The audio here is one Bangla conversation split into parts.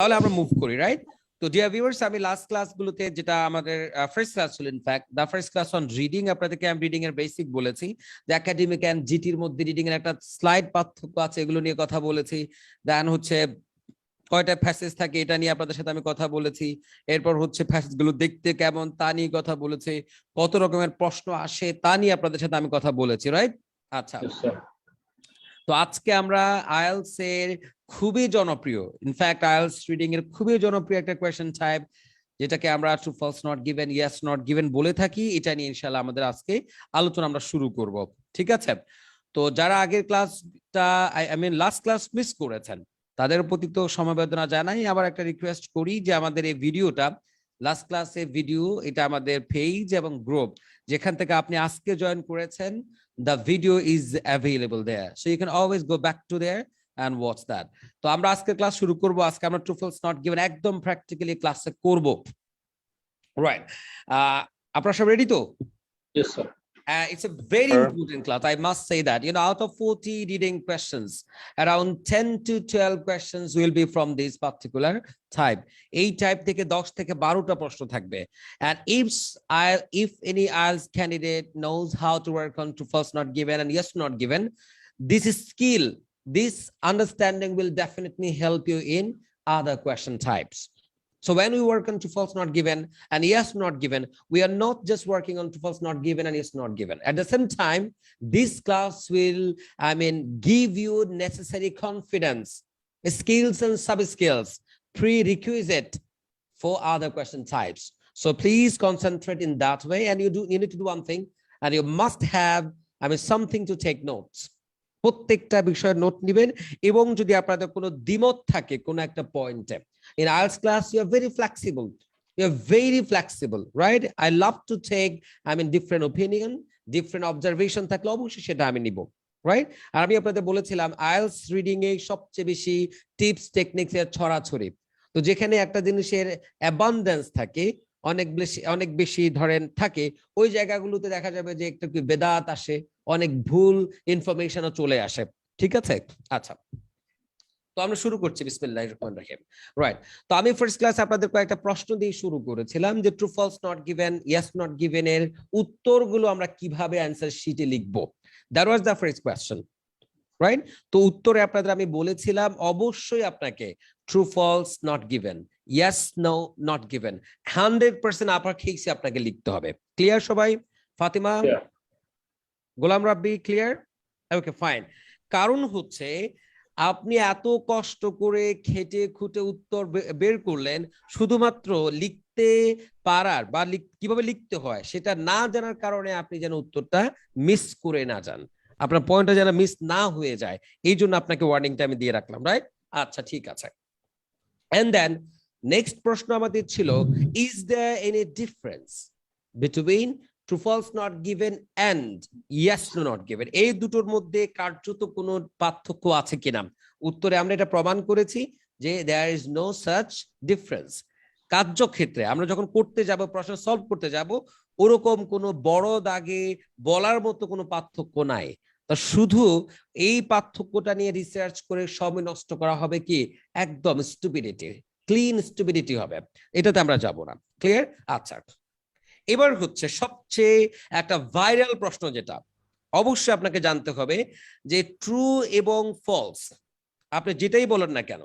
তাহলে আমরা মুভ করি, রাইট? তো ডিয়ার ভিউয়ার্স, আমি লাস্ট ক্লাসগুলোতে যেটা আমাদের ফার্স্ট ক্লাস ছিল, in fact the first class on reading, আপনাদেরকে আমি রিডিং এর বেসিক বলেছি, যে একাডেমিক এন্ড জিটির মধ্যে রিডিং এর একটা স্লাইড পার্থক্য আছে, এগুলো নিয়ে কথা বলেছি। দেন হচ্ছে কয়টা প্যাসেজ থাকে এটা নিয়ে আপনাদের সাথে আমি কথা বলেছি। এরপর হচ্ছে প্যাসেজ গুলো দেখতে কেমন তা নিয়ে কথা বলেছি, কত রকমের প্রশ্ন আসে তা নিয়ে আপনাদের সাথে আমি কথা বলেছি, রাইট? আচ্ছা, তো আজকে আমরা আইএলটিএস এর খুবই জনপ্রিয়, ইনফ্যাক্ট আইএলটিএস রিডিং এর খুবই জনপ্রিয় একটা কোয়েশ্চেন টাইপ, যেটাকে আমরা true false not given, yes not given বলে থাকি, এটা নিয়ে ইনশাআল্লাহ আমাদের আজকে আলোচনা আমরা শুরু করব। ঠিক আছে? তো যারা আগের ক্লাসটা I mean last class miss করেছেন তাদের প্রতি তো সমবেদনা জানাই, আবার একটা রিকোয়েস্ট করি যে আমাদের এই ভিডিওটা, লাস্ট ক্লাসে ভিডিও, এটা আমাদের পেজ এবং গ্রুপ, যেখান থেকে আপনি আজকে জয়েন করেছেন, the video is available there, so you can always go back to there and watch that. তো আমরা আজকে ক্লাস শুরু করব। আজকে আমরা ট্রু ফলস নট গিভেন একদম প্র্যাকটিক্যালি ক্লাসে করব, রাইট? আপনারা সব রেডি তো? Yes, sir. It's a very important class, I must say that. You know, out of 40 reading questions, around 10 to 12 questions will be from this particular type. এই টাইপ থেকে 10 থেকে 12টা প্রশ্ন থাকবে। And if any IELTS candidate knows how to work on true false not given and yes not given, this skill, this understanding will definitely help you in other question types. So when we work on true false not given and yes not given, we are not just working on true false not given and yes not given. At the same time, this class will, give you necessary confidence, skills and sub skills, prerequisite for other question types. So please concentrate in that way, and you need to do one thing, and you must have something to take notes. প্রত্যেকটা বিষয়ের নোট নেবেন, এবং যদি আপনাদের কোনো দ্বিমত থাকে কোনো একটা পয়েন্টে, in IELTS class you are very flexible, right? I love to take different opinion, different observation থাকলে অবশ্যই সেটা আমি নিব, রাইট? আর আমি আপনাদের বলেছিলাম IELTS রিডিং এ সবচেয়ে বেশি টিপস টেকনিক্স এর ছড়াছড়ি। তো যেখানে একটা জিনিসের অ্যাবান্ডেন্স থাকে, অনেক বেশি ধরেন থাকে, ওই জায়গাগুলোতে দেখা যাবে যে একটু বেদাত আসে, অনেক ভুল ইনফরমেশনও চলে আসে। ঠিক আছে? আচ্ছা, তো আমরা শুরু করছি, বিসমিল্লাহির রহমানির রহিম, রাইট? তো আমি ফার্স্ট ক্লাস আপনাদের কয়েকটা প্রশ্ন দিয়ে শুরু করেছিলাম যে true false not given, yes not given এর উত্তরগুলো আমরা কিভাবে অ্যানসার শিটে লিখবো। That was the first question, right? তো উত্তরে আপনাদের আমি বলেছিলাম অবশ্যই আপনাকে true false not given, yes no not given 100% upper কেসে আপনাকে লিখতে হবে। ক্লিয়ার সবাই? Fatima, Golam Rabbi, clear? Okay, fine. কারণ হচ্ছে আপনি এত কষ্ট করে খেটে খুঁটে উত্তর বের করলেন, শুধুমাত্র লিখতে পারার বা কিভাবে লিখতে হয় সেটা না জানার কারণে আপনি যেন উত্তরটা মিস করে না যান, আপনার পয়েন্টটা যেন মিস না হয়ে যায়, এই জন্য আপনাকে ওয়ার্নিংটা আমি দিয়ে রাখলাম, রাইট? আচ্ছা, ঠিক আছে। এন্ড দেন নেক্সট প্রশ্ন আমাদের ছিল, is there any difference between true false not given and yes not given, এই দুটোর মধ্যে কার্যত কোনো পার্থক্য আছে কিনা? উত্তরে আমরা এটা প্রমাণ করেছি যে there is no such difference. কার্যক্ষেত্রে আমরা যখন করতে যাব, প্রশ্ন সলভ করতে যাব, ওরকম কোনো বড় দাগে বলার মতো কোনো পার্থক্য নাই। তো শুধু এই পার্থক্যটা নিয়ে রিসার্চ করে সময় নষ্ট করা হবে কি একদম স্টুপিডিটি, ক্লিন স্টুপিডিটি হবে, এটাতে আমরা যাব না। ক্লিয়ার? আচ্ছা, এবার হচ্ছে সবচেয়ে একটা ভাইরাল প্রশ্ন, যেটা অবশ্যই আপনাকে জানতে হবে যে ট্রু এবং ফলস, আপনি যেটাই বলেন না কেন,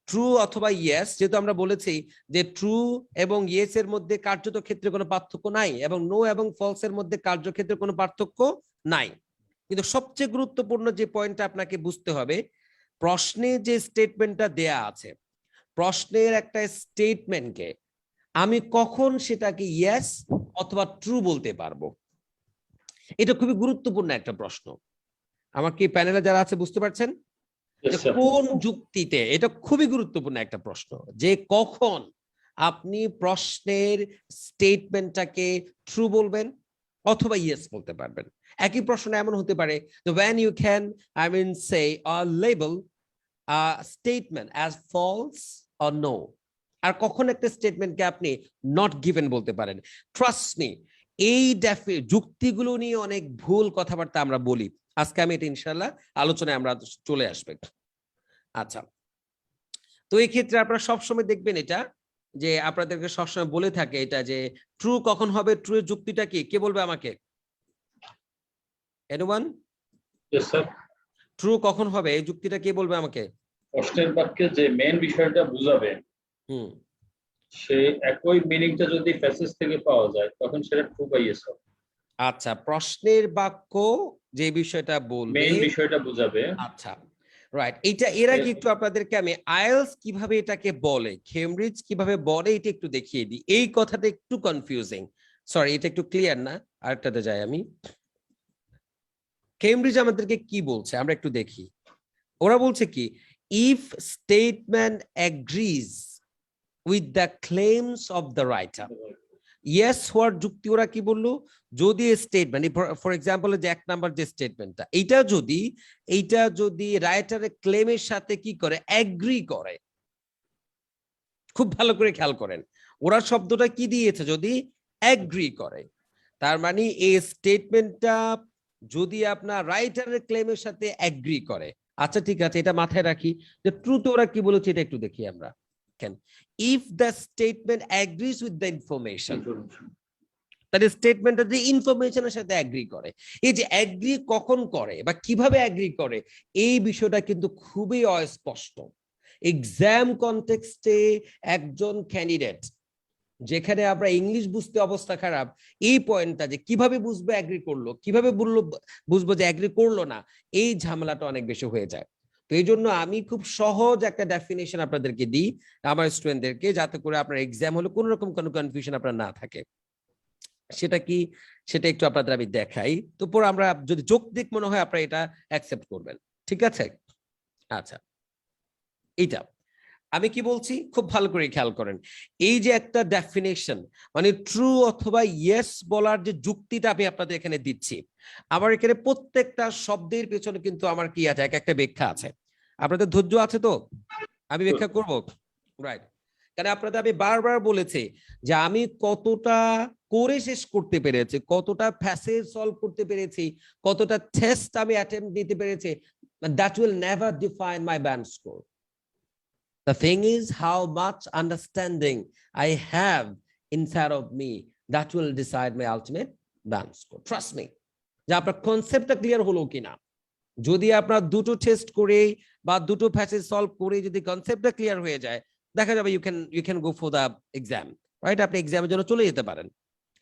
ট্রু অথবা ইয়েস, যেহেতু আমরা বলেছি যে ট্রু এবং ইয়েস এর মধ্যে কার্যত ক্ষেত্রে কোনো পার্থক্য নাই, এবং নো এবং ফলস এর মধ্যে কার্যক্ষেত্রে কোনো পার্থক্য নাই, কিন্তু সবচেয়ে গুরুত্বপূর্ণ যে পয়েন্টটা আপনাকে বুঝতে হবে, প্রশ্নে যে স্টেটমেন্টটা দেয়া আছে, প্রশ্নের একটা স্টেটমেন্টকে আমি কখন সেটাকে ইয়েস অথবা ট্রু বলতে পারবো, এটা খুবই গুরুত্বপূর্ণ একটা প্রশ্ন। আমার কি প্যানেলে যারা আছে বুঝতে পারছেন? কোন যুক্তিতে, এটা খুবই গুরুত্বপূর্ণ একটা প্রশ্ন, যে কখন আপনি প্রশ্নের স্টেটমেন্টটাকে ট্রু বলবেন অথবা ইয়েস বলতে পারবেন। একই প্রশ্ন এমন হতে পারে যে when you can say or label a statement as false or no, আর কখন একটা স্টেটমেন্টকে আপনি নট গিভেন বলতে পারেন। ট্রাস্ট মি, এই যুক্তিগুলো নিয়ে অনেক ভুল কথাবার্তা আমরা বলি, আজকে আমি এটা ইনশাআল্লাহ আলোচনায় আমরা চলে আসবে। আচ্ছা, তো এই ক্ষেত্রে আপনারা সবসময় দেখবেন এটা যে আপনাদেরকে সবসময় বলে থাকে এটা যে ট্রু কখন হবে, ট্রু এর যুক্তিটা কি, কে বলবে আমাকে? এনিওয়ান? Yes sir. ট্রু কখন হবে এই যুক্তিটা কে বলবে আমাকে? প্রশ্নের বাক্যে যে মেইন বিষয়টা বুঝাবে সে একই মিনিংটা যদি প্যাসেজ থেকে পাওয়া যায় তখন সেটা ট্রু বা ইয়েস হবে। আচ্ছা, প্রশ্নের বাক্য যে বিষয়টা বলবে, মেইন বিষয়টা বুঝাবে। আচ্ছা রাইট। এটা এর আগে একটু আপনাদেরকে আমি আইএলস কিভাবে এটাকে বলে, কেমব্রিজ কিভাবে বলে এটা একটু দেখিয়ে দিই। এই কথাটা একটু কনফিউজিং, সরি এটা একটু ক্লিয়ার না, আরেকটাতে যাই আমি। কেমব্রিজ আমাদেরকে কি বলছে আমরা একটু দেখি। ওরা বলছে কি, if statement agrees with the claims of the writer. Yes what যুক্তি ওরা কি বললো, যদি স্টেটমেন্ট ফর এক্সাম্পল যে 1 নাম্বার যে স্টেটমেন্টটা, এইটা যদি রাইটারের ক্লেমের সাথে কি করে, এগ্রি করে। খুব ভালো করে খেয়াল করেন, ওরা শব্দটা কি দিয়েছে, যদি এগ্রি করে। তার মানে এই স্টেটমেন্টটা যদি আপনার রাইটারের ক্লেমের সাথে এগ্রি করে। আচ্ছা ঠিক আছে, এটা মাথায় রাখি যে ট্রুতে ওরা কি বলেছে এটা একটু দেখি আমরা। If the statement agrees with the information, তাহলে স্টেটমেন্টটা যে ইনফরমেশনের সাথে এগ্রি করে। এই যে এগ্রি কখন করে বা কিভাবে এগ্রি করে, এই বিষয়টা কিন্তু খুবই অস্পষ্ট। এক্সাম কনটেক্সটে একজন ক্যান্ডিডেট, যেখানে আমরা ইংলিশ বুঝতে অবস্থা খারাপ, এই পয়েন্টটা যে কিভাবে বুঝবো এগ্রি করলো, কিভাবে বুঝবো যে এগ্রি করলো না, এই ঝামেলাটা অনেক বেশি হয়ে যায়। তো এই জন্য আমি খুব সহজ একটা ডেফিনেশন আপনাদেরকে দিই আমার স্টুডেন্টদেরকে, যাতে করে আপনার এক্সাম হলে কোনো রকম কোনো কনফিউশন আপনার না থাকে। সেটা কি, সেটা একটু আপনাদের আমি দেখাই। তো পরে আমরা যদি যৌক্তিক মনে হয় আপনারা এটা অ্যাকসেপ্ট করবেন, ঠিক আছে? আচ্ছা, এইটা আমি কি বলছি খুব ভালো করে খেয়াল করেন। এই যে একটা ডেফিনেশন, মানে ট্রু অথবা ইয়েস বলার যে যুক্তিটা আমি আপনাদের এখানে দিচ্ছি, আমার এখানে প্রত্যেকটা শব্দের পেছনে কিন্তু আমার কি আছে, একটা ব্যাখ্যা আছে। আপনাদের ধৈর্য আছে তো? আমি ব্যাখ্যা করব, রাইট? কারণ আপনাদের আমি বারবার বলেছি যে আমি কতটা করে শেষ করতে পেরেছি, কতটা প্যাসেজ সলভ করতে পেরেছি, কতটা টেস্ট আমি অ্যাটেম্প্ট দিতে পেরেছি, that will never define my band score. The thing is how much understanding I have inside of me, that will decide my ultimate band score. Trust me. যে আপনার কনসেপ্টটা ক্লিয়ার হলো কিনা। যদি আপনার দুটো টেস্ট করে বা দুটো প্যাসেজ সলভ করে যদি কনসেপ্টটা ক্লিয়ার হয়ে যায়, দেখা যাবে you can go for the exam, right? আপনি এক্সামের জন্য চলে যেতে পারেন।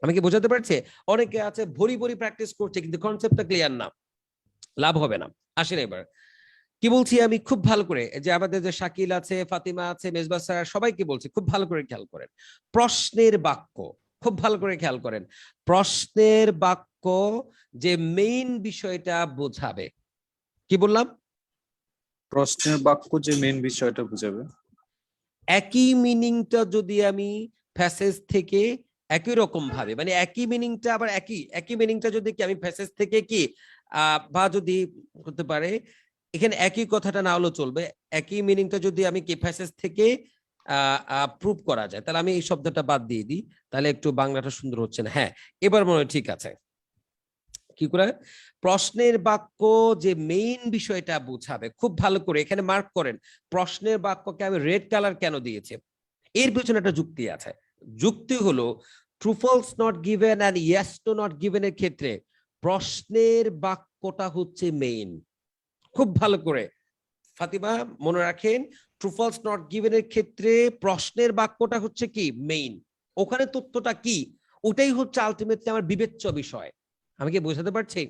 আমি কি বোঝাতে পারছি? অনেকে আছে ভরি ভরি প্র্যাকটিস করছে কিন্তু কনসেপ্টটা ক্লিয়ার না, লাভ হবে না। আসেন এবার কি বলছি আমি খুব ভালো করে, যে আমাদের যে শাকিল আছে, ফাতিমা আছে, মেজবা স্যার, সবাইকে বলছি খুব ভালো করে খেয়াল করেন। প্রশ্নের বাক্য খুব ভালো করে খেয়াল করেন। প্রশ্নের বাক্য যে মেইন বিষয়টা বোঝাবে, কি বললাম? প্রশ্নের বাক্য যে মেইন বিষয়টা বুঝাবে। একই মিনিংটা যদি আমি প্যাসেজ থেকে একই রকম ভাবে, মানে একই মিনিংটা আবার একই মিনিংটা যদি কি আমি প্যাসেজ থেকে কি বা যদি হতে পারে এখানে একই কথাটা না হলেও চলবে, একই মিনিংটা যদি আমি কি প্যাসেজ থেকে প্রুভ করা যায়, তাহলে আমি এই শব্দটা বাদ দিয়ে দিই, তাহলে একটু বাংলাটা সুন্দর হচ্ছে না। হ্যাঁ, এবার মনে হয় ঠিক আছে। কি করে প্রশ্নের বাক্য যে মেইন বিষয়টা বোঝাবে, খুব ভালো করে এখানে মার্ক করেন। প্রশ্নের বাক্যকে আমি রেড কালার কেন দিয়েছি, এর পিছনে একটা যুক্তি আছে। যুক্তি হলো true false not given and yes to not given এর ক্ষেত্রে প্রশ্নের বাক্যটা হচ্ছে মেইন। খুব ভালো করে ফাতিমা মনে রাখেন, ট্রু ফলস নট গিভেন এর ক্ষেত্রে প্রশ্নের বাক্যটা হচ্ছে কি মেইন। ওখানে তথ্যটা কি, ওটাই হচ্ছে আলটিমেটলি আমার বিবেচ্য বিষয়। আমি কি বোঝাতে পারছি?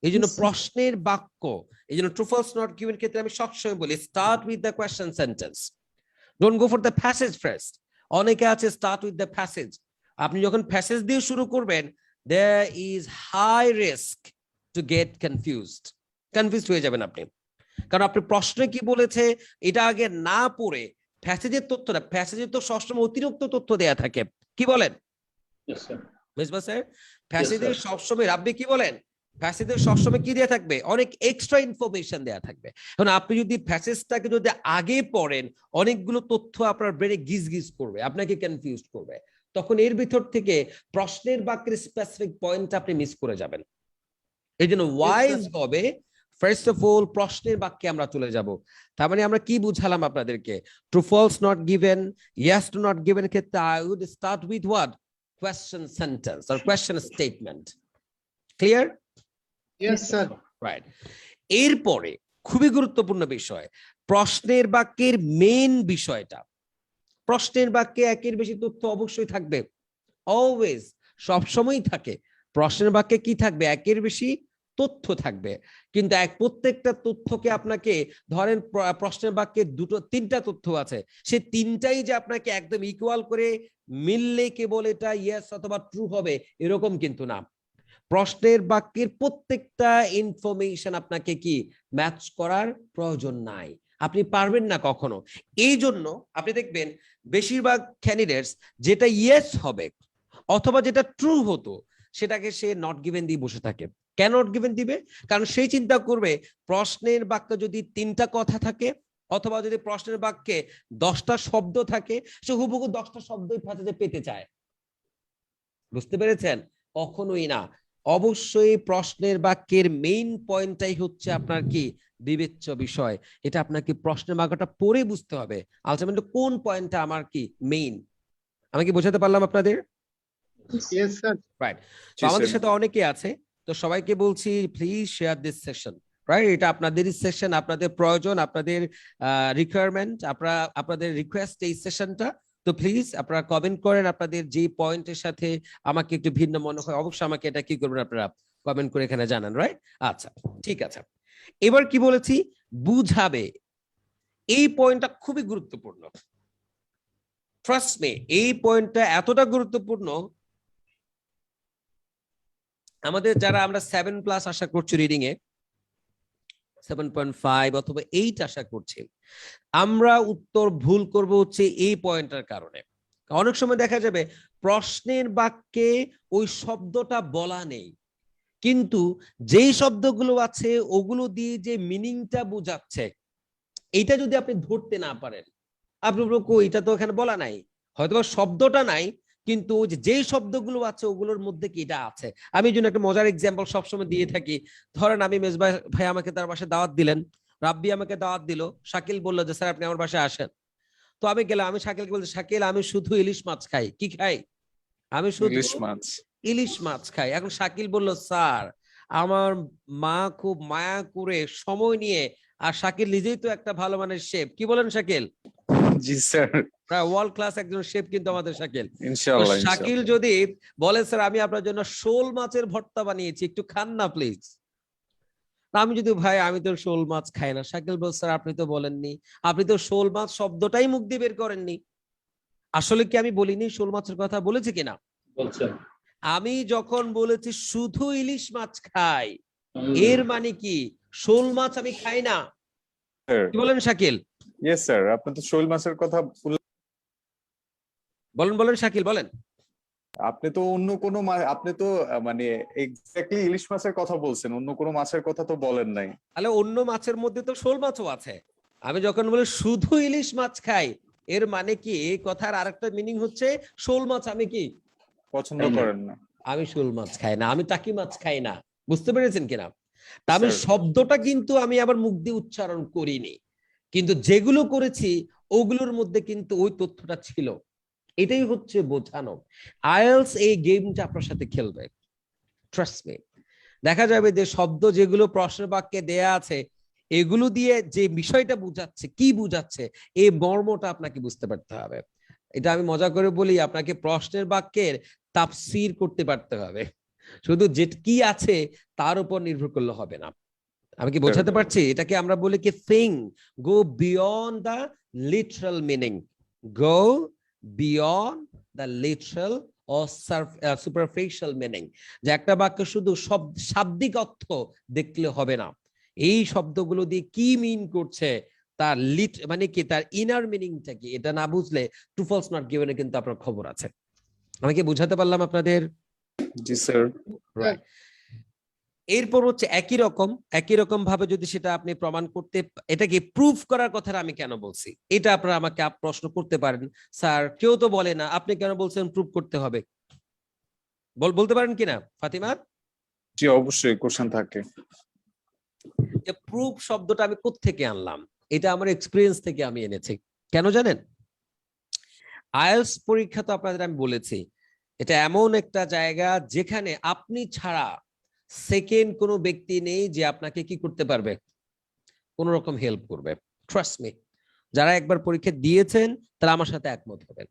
এই জন্য প্রশ্নের বাক্য, এই জন্য ট্রু ফলস নট গিভেন ক্ষেত্রে আমি সবসময় বলি start with the question sentence, don't go for the passage first. অনেকে আছে স্টার্ট উইথ দ্য প্যাসেজ, আপনি যখন প্যাসেজ দিয়ে শুরু করবেন there is high risk to get confused হয়ে যাবেন আপনি। কারণ আপনি প্রশ্নে কি বলেছে এটা আগে না পড়ে প্যাসেজের তথ্যটা, প্যাসেজের তো সবসময় অতিরিক্ত তথ্য দেয়া থাকে, কি বলেন মেজবা স্যার? প্যাসেজের সবসময় রাব্বি কি বলেন, প্যাসেজের সবসময় কি দেয়া থাকবে, অনেক এক্সট্রা ইনফরমেশন দেয়া থাকবে। এখন আপনি যদি প্যাসেজটাকে যদি আগে পড়েন, অনেকগুলো তথ্য আপনার ব্রেনে গিজ করবে, আপনাকে কনফিউজ করবে, তখন এর ভিতর থেকে প্রশ্নের বাক্যের স্পেসিফিক পয়েন্ট আপনি মিস করে যাবেন। এই জন্য ওয়াইজ হবে ফার্স্ট অফ অল প্রশ্নের বাক্যে আমরা চলে যাব। তার মানে আমরা কি বুঝালাম আপনাদেরকে? True false not given, yes to not given ক্ষেত্রে I would start with what? Question sentence or question statement. Clear? Yes, sir. Right. এরপরে খুবই গুরুত্বপূর্ণ বিষয়, প্রশ্নের বাক্যের মেইন বিষয়টা। প্রশ্নের বাক্যে একের বেশি তথ্য অবশ্যই থাকবে, অলওয়েজ, সবসময়ই থাকে। প্রশ্নের বাক্যে কি থাকবে? একের বেশি তথ্য থাকবে। কিন্তু প্রত্যেকটা তথ্যকে আপনাকে ধরেন প্রশ্নের বাক্যে তিনটা তথ্য আছে, সে তিনটাই যে আপনাকে একদম ইকুয়াল করে মিললে কেবল এটা ইয়েস অথবা ট্রু হবে এরকম কিন্তু না। প্রশ্নের বাক্যের প্রত্যেকটা ইনফরমেশন আপনাকে কি ম্যাচ করার প্রয়োজন নাই, আপনি পারবেন না কখনো। এই জন্য আপনি দেখবেন বেশিরভাগ ক্যান্ডিডেটস যেটা ইয়েস হবে অথবা যেটা ট্রু হতো সেটাকে সে নট গিভেন দিয়ে বসে থাকে। কেন নট গিভেন দিবে? কারণ সেই চিন্তা করবে প্রশ্নের বাক্যে যদি তিনটা কথা থাকে অথবা যদি প্রশ্নের বাক্যে 10টা শব্দ থাকে, সে হুবহু 10টা শব্দই পেতে চায়। বুঝতে পেরেছেন? কখনোই না। অবশ্যই প্রশ্নের বাক্যের মেইন পয়েন্টটাই হচ্ছে আপনার কি বিবেচ্য বিষয়। এটা আপনাকে প্রশ্নের বাক্যটা পড়ে বুঝতে হবে আলটিমেটলি কোন পয়েন্টটা আমার কি মেইন। আমি কি বোঝাতে পারলাম আপনাদের? Yes, sir. রাইট। তো আমাদের সাথে অনেকে আছে, তো সবাইকে বলছি please share this session. Right, এটা আপনাদেরই সেশন, আপনাদের প্রয়োজন, আপনাদের রিকোয়ারমেন্ট, আপনাদের রিকোয়েস্ট এই সেশনটা। তো প্লিজ আপনারা কমেন্ট করেন আপনাদের যে পয়েন্টের সাথে আমাকে একটু ভিন্ন মনে হয়, অবশ্যই আমাকে এটা কি করবেন আপনারা কমেন্ট করে এখানে জানান। রাইট, আচ্ছা ঠিক আছে। এবার কি বলেছি? বুঝাবে। এই পয়েন্টটা খুবই গুরুত্বপূর্ণ। ট্রাস্ট মি, এই পয়েন্টটা এতটা গুরুত্বপূর্ণ, আমাদের যারা আমরা 7+ আশা করছি রিডিং এ, 7.5 অথবা 8 আশা করছি, আমরা উত্তর ভুল করব হচ্ছে এই পয়েন্টের কারণে। অনেক সময় দেখা যাবে প্রশ্নের বাক্যে ওই শব্দটা বলা নেই, কিন্তু যেই শব্দগুলো আছে ওগুলো দিয়ে যে মিনিংটা বোঝাচ্ছে, এইটা যদি আপনি ধরতে না পারেন, আপনি বলবেন এটা তো এখানে বলা নাই, হয়তো শব্দটা নাই কিন্তু যেই শব্দগুলো আছে ওগুলোর মধ্যে কি এটা আছে। আমি এই জন্য একটা মজার এক্সাম্পল সবসময় দিয়ে থাকি। ধরেন আমি মেজবাই ভাই আমাকে তার বাসায় দাওয়াত দিলেন, রাব্বি আমাকে দাওয়াত দিল, শাকিল বললো যে স্যার আপনি আমার বাসায় আসেন। তো আমি গেলাম, আমি শাকিলকে বলছি শাকিল আমি শুধু ইলিশ মাছ খাই। কি খাই? আমি শুধু ইলিশ মাছ খাই। এখন শাকিল বলল স্যার আমার মা খুব মায়া করে সময় নিয়ে, আর শাকিল নিজেই তো একটা ভালো মানের শেফ, কি বলেন শাকিল? জি স্যার, প্রায় ওয়ার্ল্ড ক্লাস একজন শেফ কিন্তু আমাদের শাকিল। ইনশাআল্লাহ। শাকিল যদি বলে স্যার আমি আপনার জন্য শোল মাছের ভর্তা বানিয়েছি, একটু খান না প্লিজ। আমি যদি ভাই আমি তো শোল মাছ খাই না, শাকিল বল স্যার আপনি তো বলেননি, আপনি তো শোল মাছ শব্দটাই মুখ দিয়ে বের করেননি। আসলে কি আমি বলিনি শোল মাছের কথা? বলেছি কিনা? বলছেন। আমি যখন বলেছি শুধু ইলিশ মাছ খাই, এর মানে কি শোল মাছ আমি খাই না। কি বলেন শাকিল? ইয়েস স্যার, আপনি তো শোল মাছের কথা বলেন শাকিল বলেন। আপনি তো অন্য কোনো আপনি তো মানে এক্স্যাক্টলি ইলিশ মাছের কথা বলছেন, অন্য কোনো মাছের কথা তো বলেন নাই। তাহলে অন্য মাছের মধ্যে তো শোল মাছও আছে। আমি যখন বলি শুধু ইলিশ মাছ খাই, এর মানে কি এই কথার আরেকটা মিনিং হচ্ছে শোল মাছ আমি কি পছন্দ করেন না। আমি শোল মাছ খাই না, আমি টাকি মাছ খাই না। বুঝতে পেরেছেন কিনা? তা আমি শব্দটা কিন্তু আমি আবার মুখ দিয়ে উচ্চারণ করিনি, কিন্তু যেগুলো করেছি ওগুলোর মধ্যে কিন্তু ওই তথ্যটা ছিল। এটাই হচ্ছে বোঝানো। আইএলস এই গেমটা আপনার সাথে খেলবে, ট্রাস্ট মি। দেখা যাবে যে শব্দ যেগুলো প্রশ্নের বাক্যে দেয়া আছে এগুলো দিয়ে যে বিষয়টা বুঝাচ্ছে, কি বুঝাচ্ছে এই মর্মটা আপনাকে বুঝতে পারতে হবে। এটা আমি মজা করে বলি, আপনাকে প্রশ্নের বাক্যের তাফসীর করতে পারতে হবে, শুধু যে কি আছে তার উপর নির্ভর করলে হবে না। আমি কি বোঝাতে পারছি? এটাকে আমরা বলি কি think go beyond the literal meaning, go beyond the literal or superficial meaning। যে একটা বাক্য শুধু শাব্দিক অর্থ দেখলে হবে না, এই শব্দগুলো দিয়ে কি মিন করছে, তার মানে কি তার ইনার মিনিংটা কি, এটা না বুঝলে ট্রু ফলস নট গিভেন কিন্তু আপনার খবর আছে। আমি কি বুঝাতে পারলাম আপনাদের? জি স্যার। রাইট। এরপর হচ্ছে একই রকম ভাবে যদি সেটা আপনি প্রমাণ করতে, এটাকে প্রুফ করার কথাটা আমি কেন বলছি এটা আপনারা আমাকে প্রশ্ন করতে পারেন, স্যার কেউ তো বলে না, আপনি কেন বলছেন প্রুফ করতে হবে? বলতে পারেন কিনা ফাতিমা? জি অবশ্যই, কোশ্চেন থাকে। যে প্রুফ শব্দটা আমি কোত্থেকে আনলাম, এটা আমার এক্সপিরিয়েন্স থেকে আমি এনেছি। কেন জানেন? আইএলটিএস পরীক্ষা তো আপনাদের আমি বলেছি, এটা এমন একটা জায়গা যেখানে আপনি ছাড়া সেকেন্ড কোনো ব্যক্তি নেই যে আপনাকে কি করতে পারবে, কোন রকম হেল্প করবে। ট্রাস্ট মি, যারা একবার পরীক্ষা দিয়েছেন তারা আমার সাথে একমত হবেন।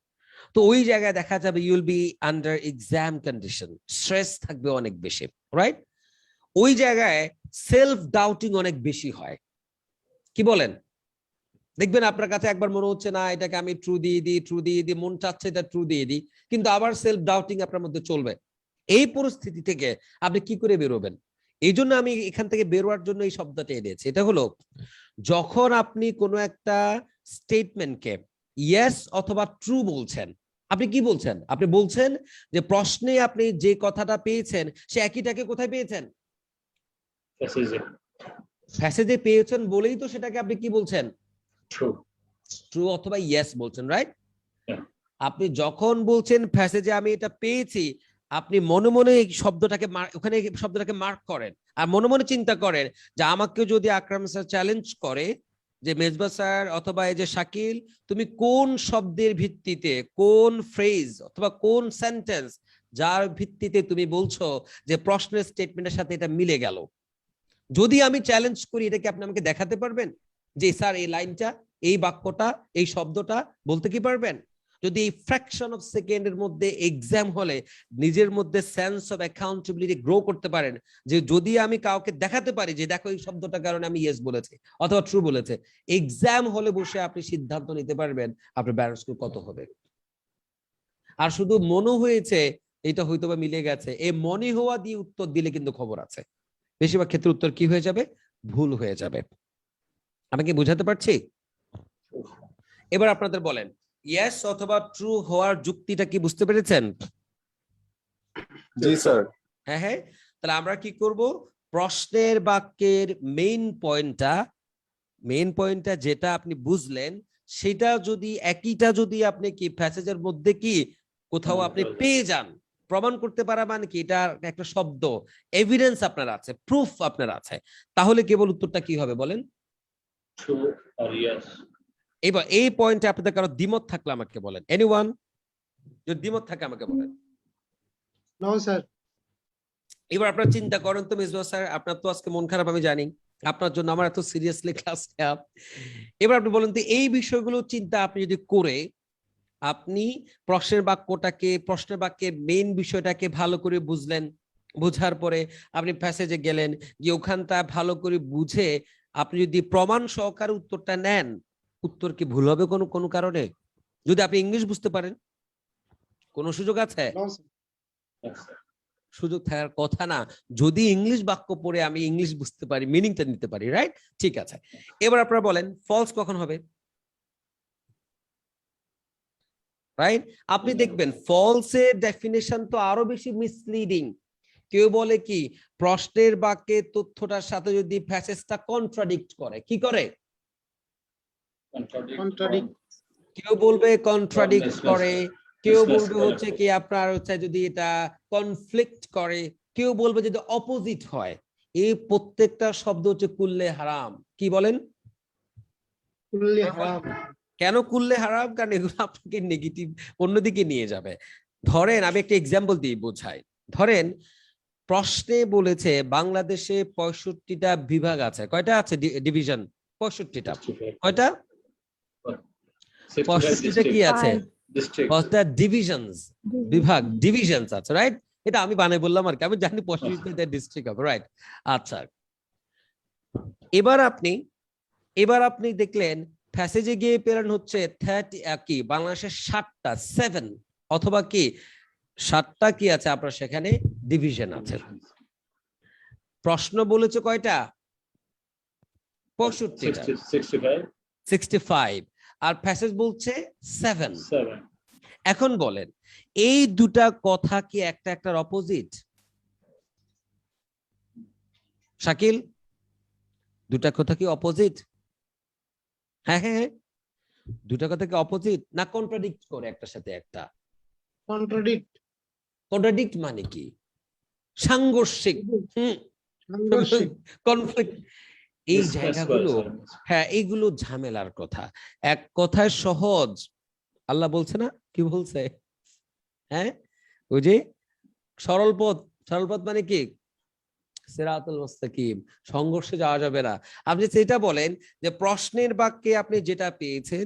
তো ওই জায়গায় দেখা যাবে you'll be under exam condition, stress থাকবে অনেক বেশি, রাইট? ওই জায়গায় সেলফ ডাউটিং অনেক বেশি হয়। কি বলেন? দেখবেন আপনার কাছে একবার মনে হচ্ছে না এটাকে আমি ট্রু দিয়ে দিই, মন চাচ্ছে এটা ট্রু দিয়ে দিই, কিন্তু আবার সেলফ ডাউটিং আপনার মধ্যে চলবে। এই পরিস্থিতি থেকে আপনি কি করে বেরোবেন? এই জন্য আমি এখান থেকে বেরোয়ার জন্য এই শব্দটা এনেছি। এটা হলো যখন আপনি কোনো একটা স্টেটমেন্টকে ইয়েস অথবা ট্রু বলছেন, আপনি কি বলছেন? আপনি বলছেন যে প্রশ্নে আপনি যে কথাটা পেয়েছেন সে একইটাকে কোথায় পেয়েছেন? প্যাসেজে পেয়েছেন বলেই তো সেটাকে আপনি কি বলছেন? ট্রু অথবা ইয়েস বলছেন, রাইট? আপনি যখন বলছেন প্যাসেজে আমি এটা পেয়েছি, আপনি মনে মনে এই শব্দটাকে ওখানে শব্দটাকে মার্ক করেন আর মনে মনে চিন্তা করেন যে আমাকে যদি আকরাম স্যার চ্যালেঞ্জ করে যে মেজবা স্যার অথবা এই যে শাকিল, তুমি কোন শব্দের ভিত্তিতে, কোন ফ্রেজ অথবা কোন সেন্টেন্স যার ভিত্তিতে তুমি বলছো যে প্রশ্নের স্টেটমেন্টের সাথে এটা মিলে গেল, যদি আমি চ্যালেঞ্জ করি এটা কি আপনি আমাকে দেখাতে পারবেন যে স্যার এই লাইনটা, এই বাক্যটা, এই শব্দটা বলতে কি পারবেন? যদি এই ফ্র্যাকশন অফ সেকেন্ডের মধ্যে এক্সাম হলে নিজের মধ্যে সেন্স অফ অ্যাকাউন্টেবিলিটি গ্রো করতে পারেন, যে যদি আমি কাউকে দেখাতে পারি যে দেখো এই শব্দটার কারণে আমি ইয়েস বলেছি অথবা ট্রু বলেছে, এক্সাম হলে বসে আপনি সিদ্ধান্ত নিতে পারবেন আপনার ব্যারো স্কোর কত হবে। আর শুধু মনে হয়েছে এটা হয়তো বা মিলে গেছে, এই মনে হওয়া দিয়ে উত্তর দিলে কিন্তু খবর আছে, বেশিরভাগ ক্ষেত্রে উত্তর কি হয়ে যাবে? ভুল হয়ে যাবে। আমি কি বুঝাতে পারছি? এবার আপনাদের বলেন ইয়েস অথবা ট্রু হওয়ার যুক্তিটা কি বুঝতে পেরেছেন? জি স্যার। হ্যাঁ হ্যাঁ, তাহলে আমরা কি করব? প্রশ্নের বাক্যের মেইন পয়েন্টটা যেটা আপনি বুঝলেন সেটা যদি একইটা যদি আপনি কি প্যাসেজের মধ্যে কি কোথাও আপনি পেয়ে যান, প্রমাণ করতে পারা মানে কি এটা একটা শব্দ, এভিডেন্স আপনার আছে, প্রুফ আপনার আছে, তাহলে কেবল উত্তরটা কি হবে বলেন? True or yes. এবার এই পয়েন্টে আপনাদের কারো দ্বিমত থাকলে আমাকে বলেন। এনিওয়ান যদি দ্বিমত থাকে আমাকে বলেন। No sir. এবার আপনারা চিন্তা করেন তো মেজবা স্যার, আপনার তো আজকে মন খারাপ আমি জানি, আপনার জন্য আমার এত সিরিয়াসলি ক্লাস নেওয়া। এবার আপনি বলেন তো এই বিষয়গুলো চিন্তা আপনি যদি করে আপনি প্রশ্নের বাক্যের মেইন বিষয়টাকে ভালো করে বুঝলেন, বুঝার পরে আপনি প্যাসেজে গেলেন, যে ওখানটা ভালো করে বুঝে আপনি যদি প্রমাণ সহকারে উত্তরটা নেন, উত্তর কি ভুল হবে কোনো কারণে? যদি আপনি ইংলিশ বুঝতে পারেন, কোনো সুযোগ আছে? সুযোগ থাকার কথা না, যদি ইংলিশ বাক্য পড়ে আমি ইংলিশ বুঝতে পারি, মিনিংটা নিতে পারি, রাইট? ঠিক আছে, এবার আপনারা বলেন ফলস কখন হবে? রাইট? আপনি দেখবেন ফলসের ডেফিনেশন তো আরো বেশি মিসলিডিং। কেউ বলে কি প্রশ্নের বাক্যে তথ্যটার সাথে যদি প্যাসেজটা কন্ট্রাডিক্ট করে, কি করে? কেউ বলবে কন্ট্রাডিক্ট করে, কেউ বলবে হচ্ছে কি আপনার হচ্ছে যদি এটা কনফ্লিক্ট করে, কেউ বলবে যদি অপোজিট হয়। এই প্রত্যেকটা শব্দ হচ্ছে কুল্লে হারাম। কি বলেন? কুল্লে হারাম। কেন কুল্লে হারাম? কারণ এগুলো আপনাকে নেগেটিভ অন্যদিকে নিয়ে যাবে। ধরেন আমি একটা এক্সাম্পল দিয়ে বোঝাই। ধরেন প্রশ্নে বলেছে বাংলাদেশে 65টা বিভাগ আছে, কয়টা আছে ডিভিশন? 65টা। কয়টা? 65টা কি আছে? ডিভিশনস, বিভাগ, ডিভিশনস আছে, রাইট? এটা আমি বানাই বললাম আর কি, আমি জানি 65টা ডিস্ট্রিক্ট হবে, রাইট? আচ্ছা, এবার আপনি দেখলেন প্যাসেজে গিয়ে পেলেন হচ্ছে 30 কি বাংলাদেশের 7টা 7 অথবা কি 7টা কি আছে আপনার সেখানে ডিভিশন আছে। প্রশ্ন বলেছে কয়টা? 65টা, 65, আর প্যাসেজ বলছে 7। এখন বলেন এই দুটা কথা কি একটার অপোজিট? শাকিল, দুটা কথা কি অপোজিট? হ্যাঁ হ্যাঁ, দুটা কথা কি অপোজিট না কন্ট্রাডিক্ট করে একটার সাথে একটা? কন্ট্রাডিক্ট মানে কি? সাংঘর্ষিক, কনফ্লিক্ট। এই Mismatch জায়গাগুলো, করে, sir. হ্যাঁ এইগুলো ঝামেলার কথা। এক কথায় সহজ, আল্লাহ বলছে না, কি বলছে? হ্যাঁ, ওই যে সরল পথ, সরল পথ মানে কি? সিরাতুল মুস্তাকিম, সংঘর্ষে যাওয়া যাবে না। আপনি সেটা বলেন যে প্রশ্নের বাক্যে আপনি যেটা পেয়েছেন